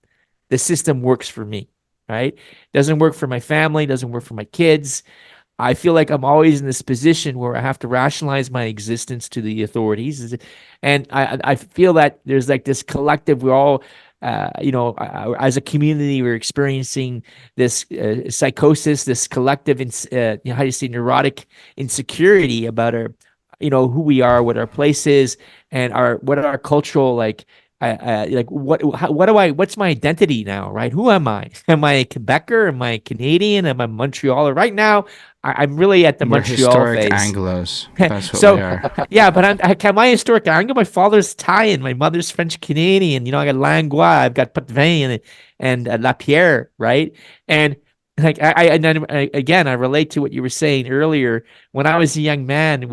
the system works for me, right? Doesn't work for my family, doesn't work for my kids. I feel like I'm always in this position where I have to rationalize my existence to the authorities. And I feel that there's like this collective, we're all, as a community, we're experiencing this psychosis, this collective, how do you say, neurotic insecurity about our, who we are, what our place is, and what our cultural, like, what's my identity now, right? Who am I? Am I a Quebecer? Am I a Canadian? Am I Montrealer? Right now, I'm really at the We're Montreal historic phase. Anglos. That's what we are. Yeah, but am I historic Anglo? My father's Italian, my mother's French Canadian. I got Langlois, I've got Potvin and Lapierre, right? And like I relate to what you were saying earlier. When I was a young man,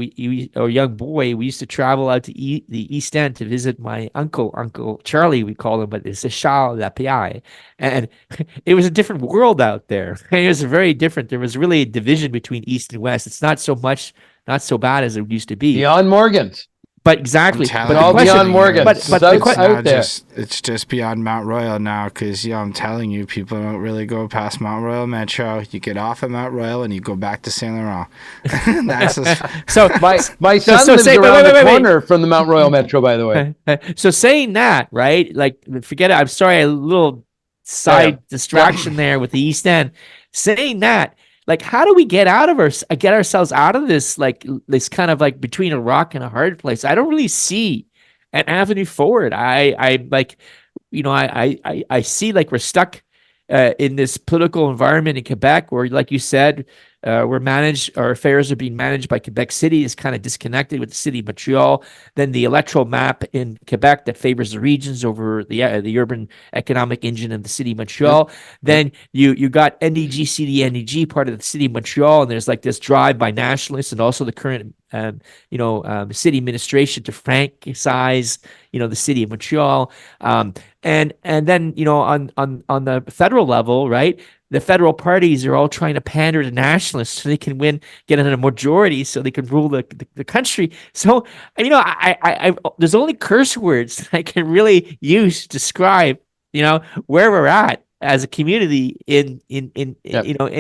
or young boy, we used to travel out to the East End to visit my Uncle Charlie, we call him, but it's a Charles Lapierre, and it was a different world out there. It was very different. There was really a division between East and West. It's not so bad as it used to be. Beyond Morgan's. But exactly, but all beyond Morgan. But it's just beyond Mount Royal now, because I'm telling you, people don't really go past Mount Royal Metro. You get off at Mount Royal and you go back to Saint Laurent. That's so my son lives around the corner from the Mount Royal Metro, by the way. So saying that, right? Like, forget it. I'm sorry, a little side distraction there with the East End. Saying that. Like, how do we get ourselves out of this, like this kind of like between a rock and a hard place? I don't really see an avenue forward. I see like we're stuck in this political environment in Quebec, where, like you said, our affairs are being managed by Quebec City, is kind of disconnected with the city of Montreal. Then the electoral map in Quebec that favors the regions over the urban economic engine of the city of Montreal. Yep. Then you got NDG, NDG, part of the city of Montreal, and there's like this drive by nationalists and also the current city administration to francisize the city of Montreal, and then on the federal level, right? The federal parties are all trying to pander to nationalists so they can get in a majority, so they can rule the country. So I there's only curse words that I can really use to describe where we're at as a community in in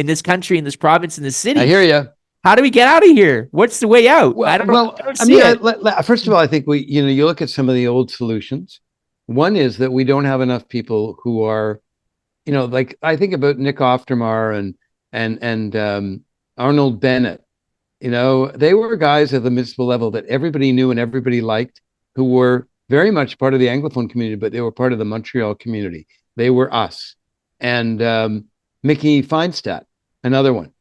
this country, in this province, in this city. I hear you. How do we get out of here? What's the way out? I don't see it. First of all, I think you look at some of the old solutions. One is that we don't have enough people who are, like I think about Nick Oftermar and Arnold Bennett. They were guys at the municipal level that everybody knew and everybody liked, who were very much part of the Anglophone community, but they were part of the Montreal community. They were us. And Mickey Feinstadt, another one.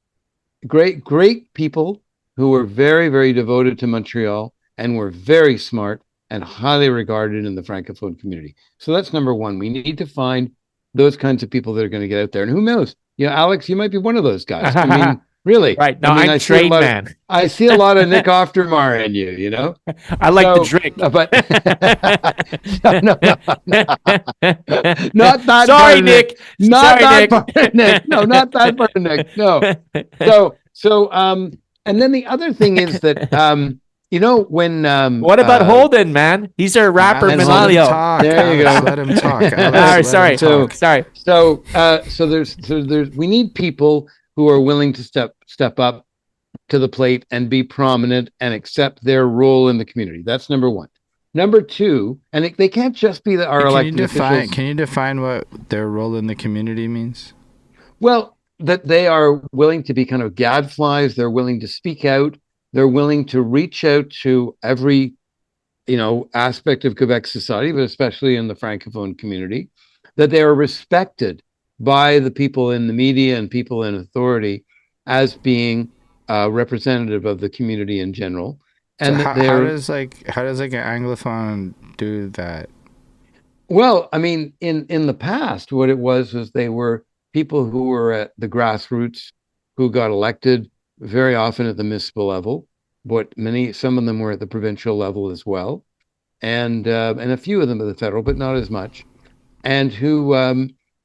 Great people who were very, very devoted to Montreal and were very smart and highly regarded in the Francophone community. So that's number one. We need to find those kinds of people that are going to get out there. And who knows? Alex, you might be one of those guys. I mean, really. Right. No, I'm Trainman. I see a lot of Nick Oftermar in you, I like the drink. But no. Not that Sorry, Nick. Not that part of Nick. No, not that part of Nick. No. So and then the other thing is that You know, when What about Holden, man? He's our rapper, Alex, Manalio. There you Alex, go. let him talk. Alex, All right, let sorry, him talk. sorry. So there's we need people who are willing to step up to the plate and be prominent and accept their role in the community. That's number one. Number two, and they can't just be our elected officials. Can you define what their role in the community means? Well, that they are willing to be kind of gadflies. They're willing to speak out. They're willing to reach out to every, aspect of Quebec society, but especially in the Francophone community, that they are respected by the people in the media and people in authority as being representative of the community in general. And So that how does an Anglophone do that? Well, I mean, in the past, what it was they were people who were at the grassroots who got elected very often at the municipal level, but some of them were at the provincial level as well, and a few of them at the federal, but not as much, and who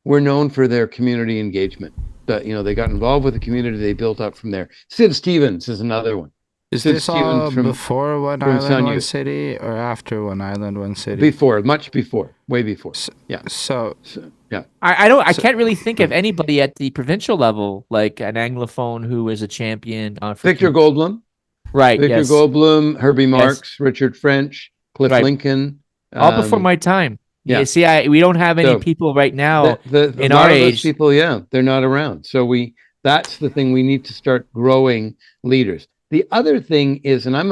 were known for their community engagement. That they got involved with the community, they built up from there. Sid Stevens is another one. Is Sid this Stevens all before One Island, Sun One Youth. City, or after One Island, One City? Before, much before, way before. Yeah. So yeah. I can't really think of anybody at the provincial level, like an Anglophone who is a champion. Victor Goldblum. Right. Victor yes. Goldblum, Herbie Marks, Richard French, Cliff Right. Lincoln. All before my time. Yeah. You see, we don't have any people right now in our age. People, they're not around. So that's the thing. We need to start growing leaders. The other thing is, and I'm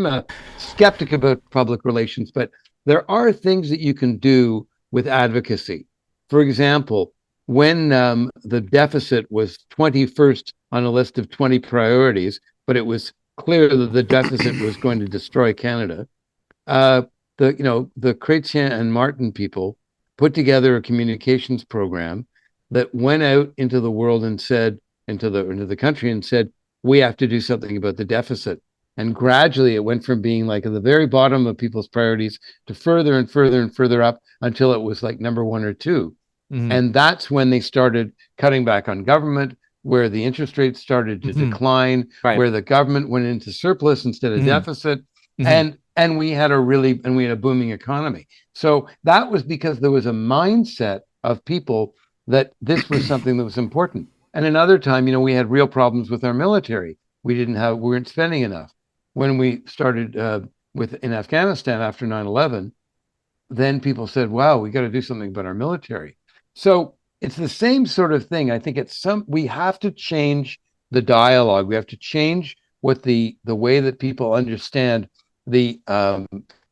a skeptic about public relations, but there are things that you can do with advocacy. For example, when the deficit was 21st on a list of 20 priorities, but it was clear that the deficit was going to destroy Canada, the Chrétien and Martin people put together a communications program that went out into the world and said, into the country and said, we have to do something about the deficit. And gradually it went from being like at the very bottom of people's priorities to further and further and further up until it was like number 1 or 2. Mm-hmm. And that's when they started cutting back on government, where the interest rates started to decline, where the government went into surplus instead of deficit. And we had a booming economy. So that was because there was a mindset of people that this was something that was important. And another time, we had real problems with our military. We weren't spending enough. When we started in Afghanistan after 9/11, then people said, wow, we got to do something about our military. So it's the same sort of thing. I think we have to change the dialogue. We have to change what the way that people understand the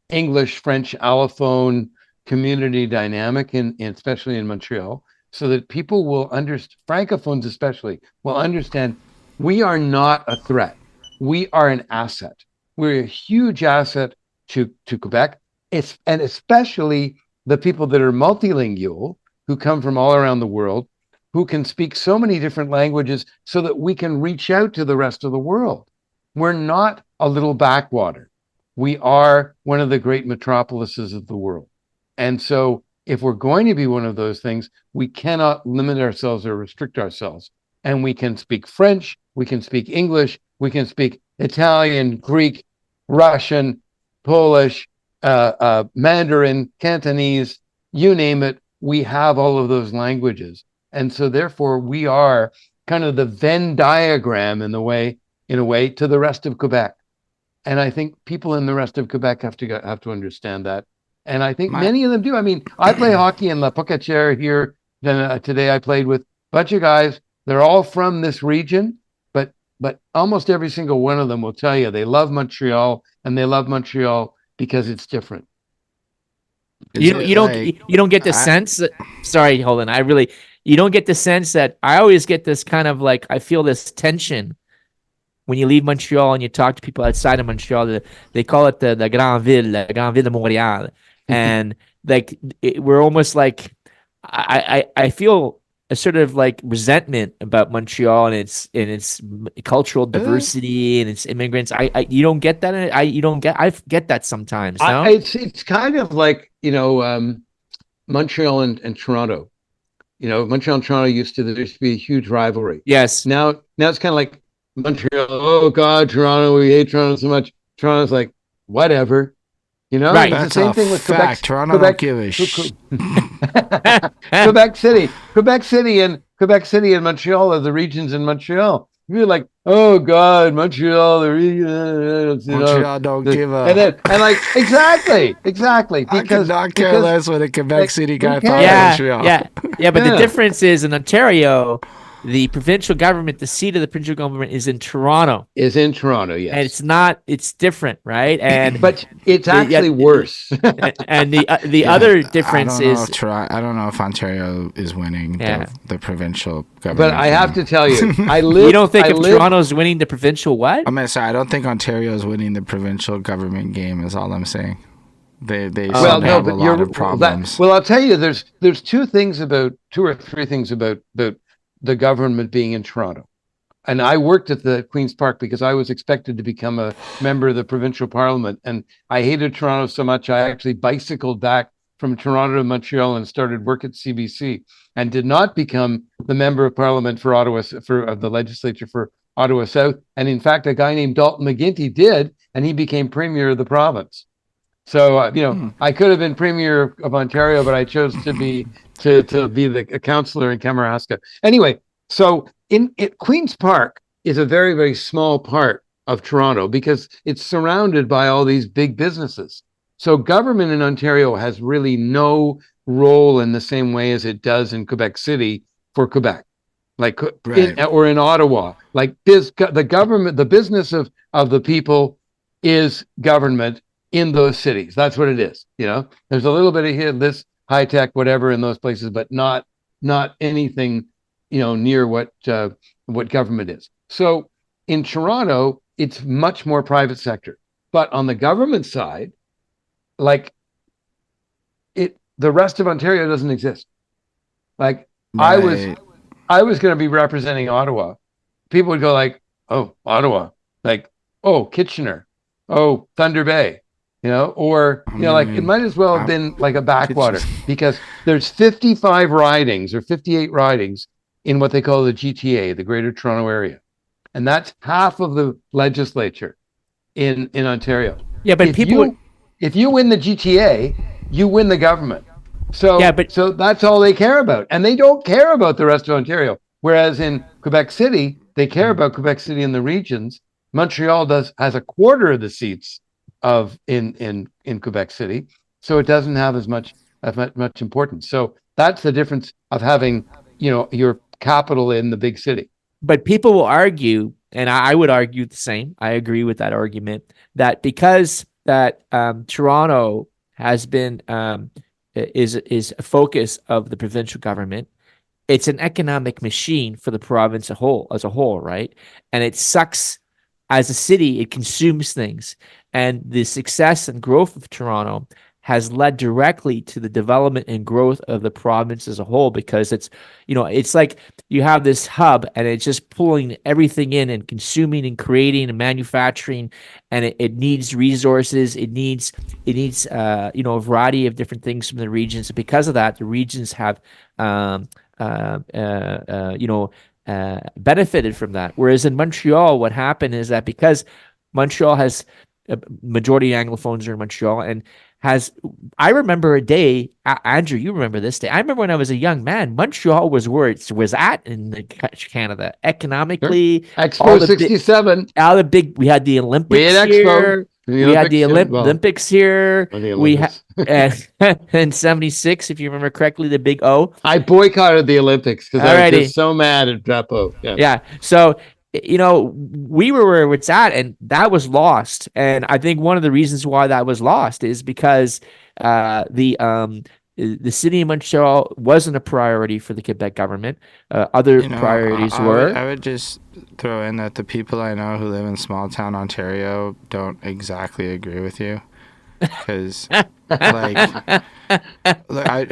English, French, allophone community dynamic, especially in Montreal, so that people will understand, Francophones especially, will understand we are not a threat. We are an asset. We're a huge asset to Quebec, and especially the people that are multilingual, who come from all around the world, who can speak so many different languages so that we can reach out to the rest of the world. We're not a little backwater. We are one of the great metropolises of the world. And so if we're going to be one of those things, we cannot limit ourselves or restrict ourselves. And we can speak French, we can speak English, we can speak Italian, Greek, Russian, Polish, Mandarin, Cantonese, you name it. We have all of those languages. And so therefore we are kind of the Venn diagram in a way to the rest of Quebec. And I think people in the rest of Quebec have to understand that. And I think many of them do. I mean, I play hockey in La Pocatière here. Today I played with a bunch of guys. They're all from this region, but almost every single one of them will tell you they love Montreal, and they love Montreal because it's different. You don't get the sense that, sorry, hold on. You don't get the sense that I always get this kind of like, I feel this tension when you leave Montreal and you talk to people outside of Montreal. They call it the Grande Ville, la Grande Ville de Montréal. And like, we're almost like, I feel a sort of like resentment about Montreal and its cultural diversity and its immigrants. You don't get that. I get that sometimes. No? It's kind of like, Montreal and Toronto. Montreal and Toronto there used to be a huge rivalry. Yes. Now it's kind of like Montreal. Oh God, Toronto, we hate Toronto so much. Toronto's like, whatever. Right. It's the same thing with fact. Quebec. Toronto don't give a shit. Quebec City, and Montreal are the regions in Montreal. You're like, oh God, Montreal, the region, Montreal don't give a. and like exactly. I could not care less what a Quebec City guy who thought of cares? Montreal. Yeah. But the difference is in Ontario, the provincial government, the seat of the provincial government is in Toronto. Is in Toronto, yes. And it's not. It's different, right? And but it's actually worse. And the other difference is I don't know if Ontario is winning the provincial government. But I have to tell you, you don't think Toronto's winning the provincial what? I'm gonna say I don't think Ontario is winning the provincial government game. Is all I'm saying. They have a lot of problems. I'll tell you, there's two or three things about the government being in Toronto. And I worked at the Queen's Park because I was expected to become a member of the provincial parliament. And I hated Toronto so much, I actually bicycled back from Toronto to Montreal and started work at CBC and did not become the member of parliament for Ottawa, of the legislature for Ottawa South. And in fact, a guy named Dalton McGuinty did, and he became premier of the province. So, I could have been premier of Ontario, but I chose to be the councillor in Kamouraska. Anyway, so Queen's Park is a very, very small part of Toronto because it's surrounded by all these big businesses. So government in Ontario has really no role in the same way as it does in Quebec City for Quebec, like or in Ottawa. Like the government, the business of the people is government in those cities. That's what it is. There's a little bit of here, this high tech, whatever in those places, but not anything near what government is. So in Toronto, it's much more private sector. But on the government side, like the rest of Ontario doesn't exist. Like I was going to be representing Ottawa. People would go like, oh, Ottawa, like, oh, Kitchener, oh, Thunder Bay, or, like it might as well have been like a backwater because there's 55 ridings or 58 ridings in what they call the GTA, the Greater Toronto Area. And that's half of the legislature in Ontario. Yeah, but if you win the GTA, you win the government. So so that's all they care about. And they don't care about the rest of Ontario. Whereas in Quebec City, they care about Quebec City and the regions. Montreal has a quarter of the seats in Quebec City. So it doesn't have as much importance. So that's the difference of having, your capital in the big city. But people will argue, and I would argue the same. I agree with that argument that because that Toronto has been is a focus of the provincial government, it's an economic machine for the province as a whole, right? And it sucks as a city. It consumes things, and the success and growth of Toronto has led directly to the development and growth of the province as a whole, because it's like you have this hub and it's just pulling everything in and consuming and creating and manufacturing, and it needs resources. It needs a variety of different things from the regions. And because of that, the regions have benefited from that. Whereas in Montreal, what happened is that because Montreal has a majority of Anglophones are in Montreal, and I remember a day, Andrew, you remember this day. I remember when I was a young man, Montreal was where it was at in Canada economically. Sure. Expo 67. We had the Olympics here. We had the Olympics here. We had in 76, if you remember correctly, the big O. I boycotted the Olympics because I was just so mad at Drapeau. Yeah. So we were where it's at, and that was lost. And I think one of the reasons why that was lost is because the city of Montreal wasn't a priority for the Quebec government. Other priorities were. I would just throw in that the people I know who live in small town Ontario don't exactly agree with you, because Like,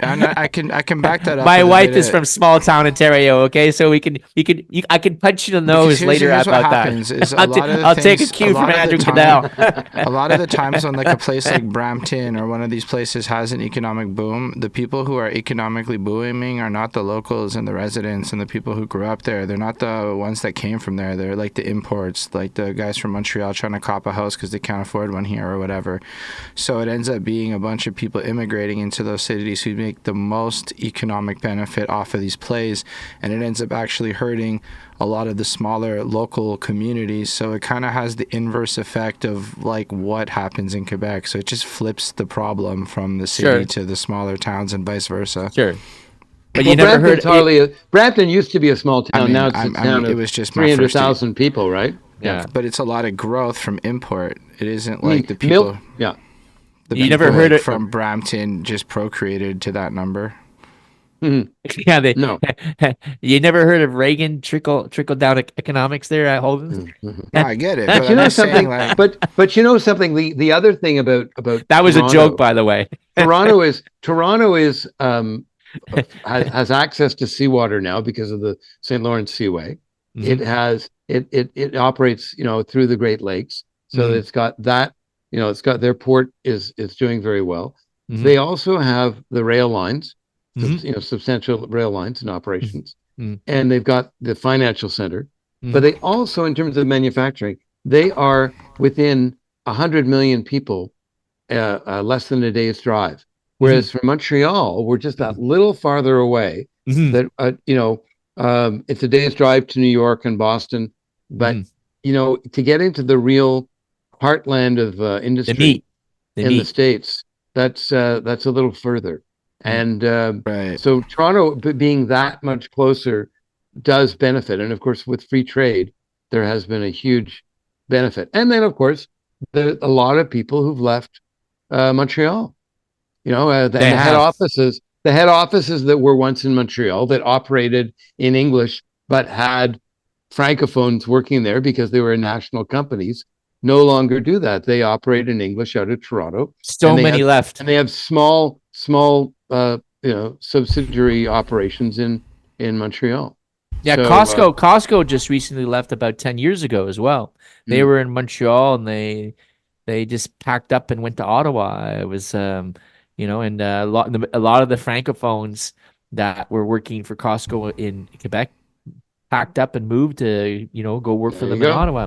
I can back that up. My with a wife bit is of- from small town Ontario. Okay, so I can punch you in the Because nose later here's what about happens that. is a lot of the I'll take a things, cue from Andrew Caddell. a lot of the times when like a place like Brampton or one of these places has an economic boom, the people who are economically booming are not the locals and the residents and the people who grew up there. They're not the ones that came from there. They're like the imports, like the guys from Montreal trying to cop a house because they can't afford one here or whatever. So it ends up being a bunch of people immigrating into those cities who make the most economic benefit off of these plays, and it ends up actually hurting a lot of the smaller local communities. So it kind of has the inverse effect of like what happens in Quebec. So it just flips the problem from the city to the smaller towns and vice versa. Sure. But Well, you never heard Brampton used to be a small town. Now it's a town it of was just my first 300,000 people, right? Yeah, but it's a lot of growth from import. It isn't I mean, like the people. milk, yeah. The You people never heard like it from Brampton just procreated to that number. Yeah, No. You never heard of Reagan trickle down economics there at Holden? No, I get it, But but you know I'm just saying, something. like, But you know something. The other thing about That was Toronto, a joke, by the way. Toronto is has access to seawater now because of the St. Lawrence Seaway. Mhm. It operates through the Great Lakes, so it's got that it's got their port is doing very well. Mhm. They also have the rail lines, Mhm. substantial rail lines in operations, Mhm. and they've got the financial center. Mhm. But they also, in terms of manufacturing, they are within 100 million people, less than a day's drive. Whereas from Montreal, we're just that little farther away. Mhm. That it's a day's drive to New York and Boston, but Mhm. to get into the real heartland of The industry meat. in the States, that's a little further. And right. so Toronto, being that much closer, does benefit. And of course, with free trade, there has been a huge benefit. And then, of course, there's a lot of people who've left Montreal. The head offices that were once in Montreal that operated in English but had francophones working there because they were national companies no longer do that. They operate in English out of Toronto. So many left. And they have small subsidiary operations in Montreal. Yeah, So, Costco just recently left about 10 years ago as well. They were in Montreal and they just packed up and went to Ottawa. It was and a lot of the francophones that were working for Costco in Quebec packed up and moved to go work for them in Ottawa.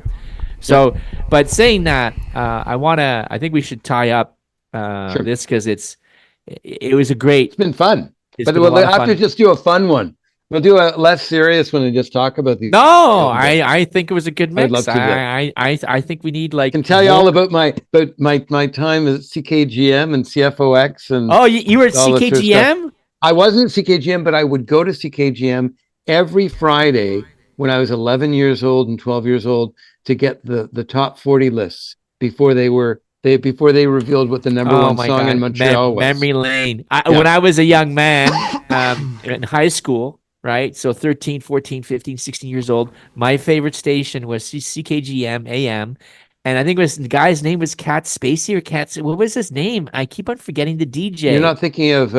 So, but saying that, I think we should tie up this because it was a great. It's been fun. But we'll have to just do a fun one. We'll do a less serious one and just talk about these. No, I think it was a good mix. I'd love to I think we need like. I can tell you all about my time at CKGM and CFOX and. Oh, you were at CKGM? I wasn't at CKGM, but I would go to CKGM every Friday when I was 11 years old and 12 years old to get the top 40 lists before they revealed what the number one song in Montreal was. Memory lane. When I was a young man in high school, right? So 13, 14, 15, 16 years old, my favorite station was CKGM AM. And I think the guy's name was Cat Spacey or Cat. What was his name? I keep on forgetting the DJ. You're not thinking of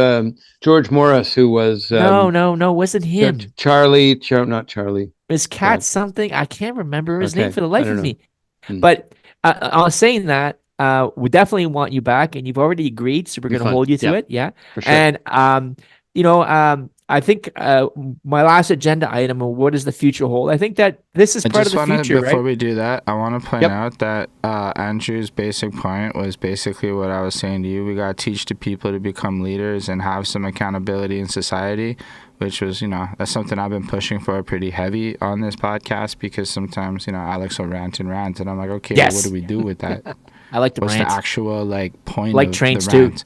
George Morris, who was no, wasn't him. Not Charlie. It was Cat something. I can't remember his name for the life of me. But I was saying that we definitely want you back, and you've already agreed, so we're going to hold you to it. Yeah, for sure. And I think my last agenda item, what does the future hold? I think that this is part of the future, before right? we do that, I want to point out that Andrew's basic point was basically what I was saying to you. We got to teach the people to become leaders and have some accountability in society, which was, that's something I've been pushing for pretty heavy on this podcast because sometimes, Alex will rant, and I'm like, okay, well, what do we do with that? I like to What's rant. the actual point like of trains the rant? Too.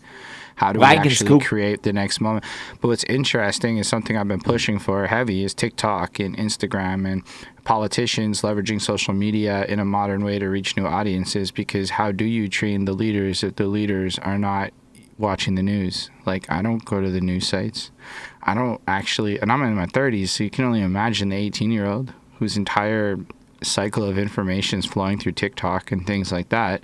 How do we actually create the next moment? But what's interesting is something I've been pushing for heavy is TikTok and Instagram and politicians leveraging social media in a modern way to reach new audiences, because how do you train the leaders if the leaders are not watching the news? Like, I don't go to the news sites. I don't actually, and I'm in my 30s, so you can only imagine the 18-year-old whose entire cycle of information is flowing through TikTok and things like that,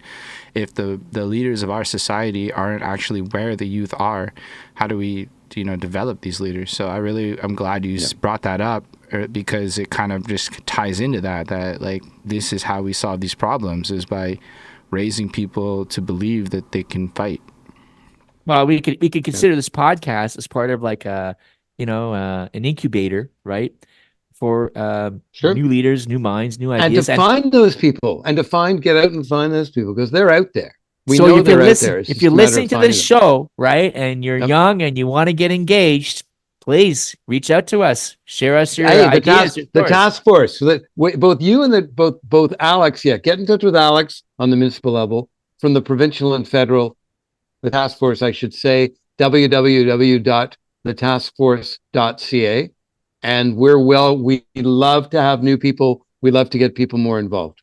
if the leaders of our society aren't actually where the youth are, how do we develop these leaders? So I'm glad you brought that up, because it kind of just ties into that like this is how we solve these problems, is by raising people to believe that they can fight. Well, we could consider this podcast as part of like an incubator, right? For new leaders, new minds, new ideas, and to find those people, and to get out and find those people, because they're out there. We so know if they're out there. If you're listening to this show, right, and you're young and you want to get engaged, please reach out to us. Share us your ideas. The task force. So that both you and both Alex, get in touch with Alex on the municipal level, from the provincial and federal. The task force, I should say, www.thetaskforce.ca. And we love to have new people. We love to get people more involved.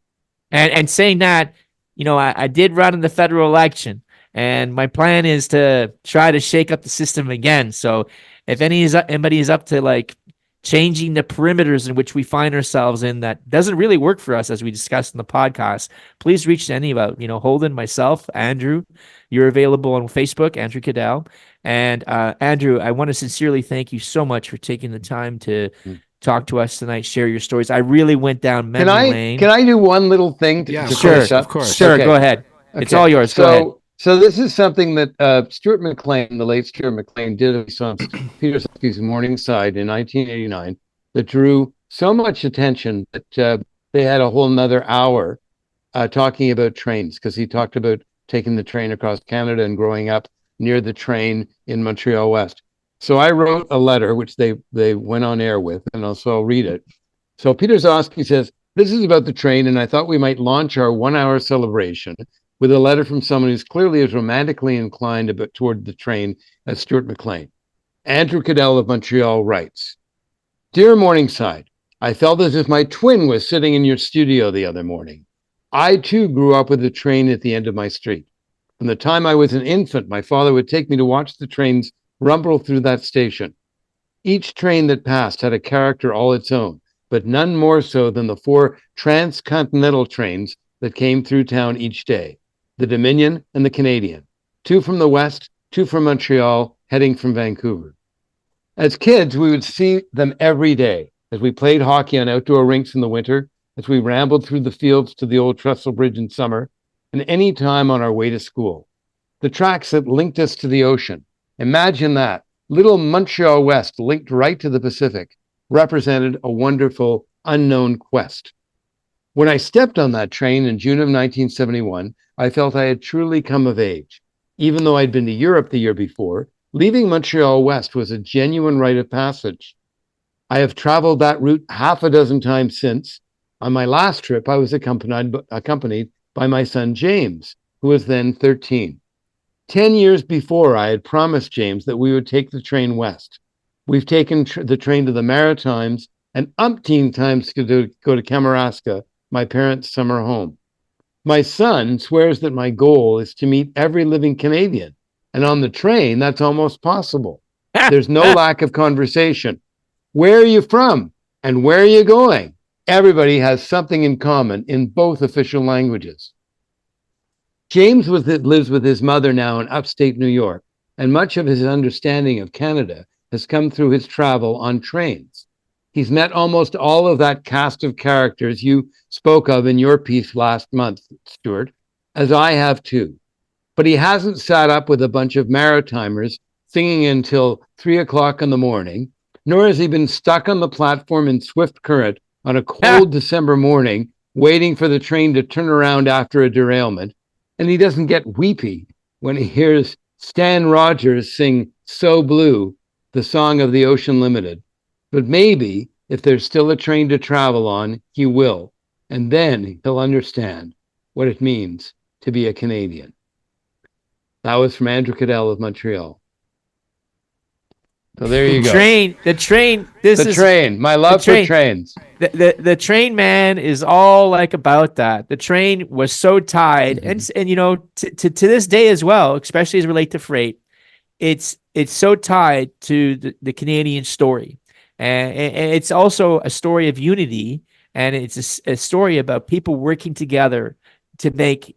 And saying that, I did run in the federal election, and my plan is to try to shake up the system again. So if anybody is up to like changing the perimeters in which we find ourselves in that doesn't really work for us, as we discussed in the podcast, please reach to any of Holden, myself, Andrew. You're available on Facebook, Andrew Caddell. And Andrew, I want to sincerely thank you so much for taking the time to talk to us tonight, share your stories. I really went down memory lane. Can I do one little thing to finish up? Of course. Sure, okay. Go ahead. Okay. It's all yours. Go ahead. So this is something that Stuart McLean, the late Stuart McLean, did on Peter Suski's Morningside in 1989 that drew so much attention that they had a whole nother hour talking about trains, because he talked about taking the train across Canada and growing up near the train in Montreal West. So I wrote a letter, which they went on air with, and also I'll read it. So Peter Suski says, "This is about the train, and I thought we might launch our 1 hour celebration with a letter from someone who's clearly as romantically inclined toward the train as Stuart McLean. Andrew Caddell of Montreal writes, Dear Morningside, I felt as if my twin was sitting in your studio the other morning. I too grew up with the train at the end of my street. From the time I was an infant, my father would take me to watch the trains rumble through that station. Each train that passed had a character all its own, but none more so than the 4 transcontinental trains that came through town each day. The Dominion and the Canadian, 2 from the west, 2 from Montreal, heading from Vancouver. As kids, we would see them every day as we played hockey on outdoor rinks in the winter, as we rambled through the fields to the old trestle bridge in summer, and any time on our way to school. The tracks that linked us to the ocean. Imagine that. Little Montreal West linked right to the Pacific, represented a wonderful unknown quest. When I stepped on that train in June of 1971, I felt I had truly come of age. Even though I'd been to Europe the year before, leaving Montreal West was a genuine rite of passage. I have traveled that route half a dozen times since. On my last trip, I was accompanied by my son James, who was then 13. 10 years before, I had promised James that we would take the train west. We've taken the train to the Maritimes and umpteen times to go to Kamouraska, my parents' summer home. My son swears that my goal is to meet every living Canadian, and on the train, that's almost possible. There's no lack of conversation. Where are you from? And where are you going? Everybody has something in common in both official languages. James lives with his mother now in upstate New York, and much of his understanding of Canada has come through his travel on trains. He's met almost all of that cast of characters you spoke of in your piece last month, Stuart, as I have too. But he hasn't sat up with a bunch of Maritimers singing until 3 o'clock in the morning, nor has he been stuck on the platform in swift current on a cold December morning, waiting for the train to turn around after a derailment. And he doesn't get weepy when he hears Stan Rogers sing So Blue, the song of the Ocean Limited. But maybe if there's still a train to travel on, he will. And then he'll understand what it means to be a Canadian. That was from Andrew Caddell of Montreal. So there you go. The train. My love for trains. The train man is all like about that. The train was so tied, and to this day as well, especially as it relates to freight, it's so tied to the Canadian story, and it's also a story of unity and it's a story about people working together to make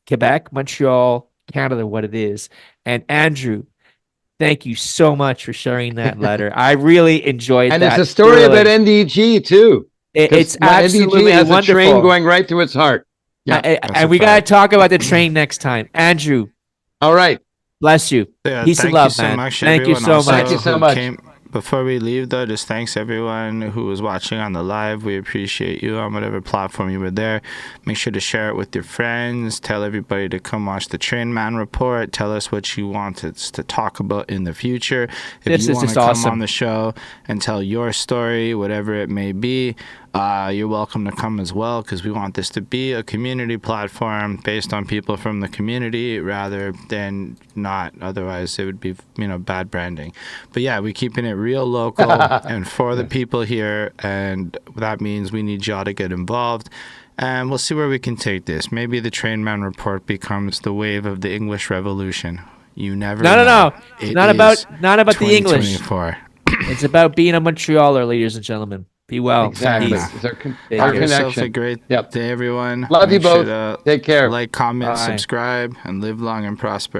Quebec, Montreal, Canada what it is. And Andrew, thank you so much for sharing that letter. I really enjoyed And that. it's a story thoroughly. about NDG too. It's NDG absolutely has wonderful. a train going right through its heart. Yeah. And we got to talk about the train next time. Andrew, All right. bless you. Yeah, Peace and thank love, you so man. much, Thank you everyone so also much. Thank you so who much. Before we leave, though, just thanks everyone who was watching on the live. We appreciate you on whatever platform you were there. Make sure to share it with your friends. Tell everybody to come watch the Trainman Report. Tell us what you want us to talk about in the future. If This you is want to just come awesome. on the show and tell your story, whatever it may be, you're welcome to come as well, because we want this to be a community platform based on people from the community rather than not. Otherwise, it would be, bad branding. But yeah, we're keeping it real local and for the people here, and that means we need y'all to get involved. And we'll see where we can take this. Maybe the Trainman Report becomes the wave of the English Revolution. You never know. No. It's It not is about the English. 2024. It's about being a Montrealer, ladies and gentlemen. Be well. Exactly. Peace. It's our Have yourself a connection. great Yep. day, everyone. Love you Make sure both. to Take care. like, comment, Bye. subscribe, and live long and prosper.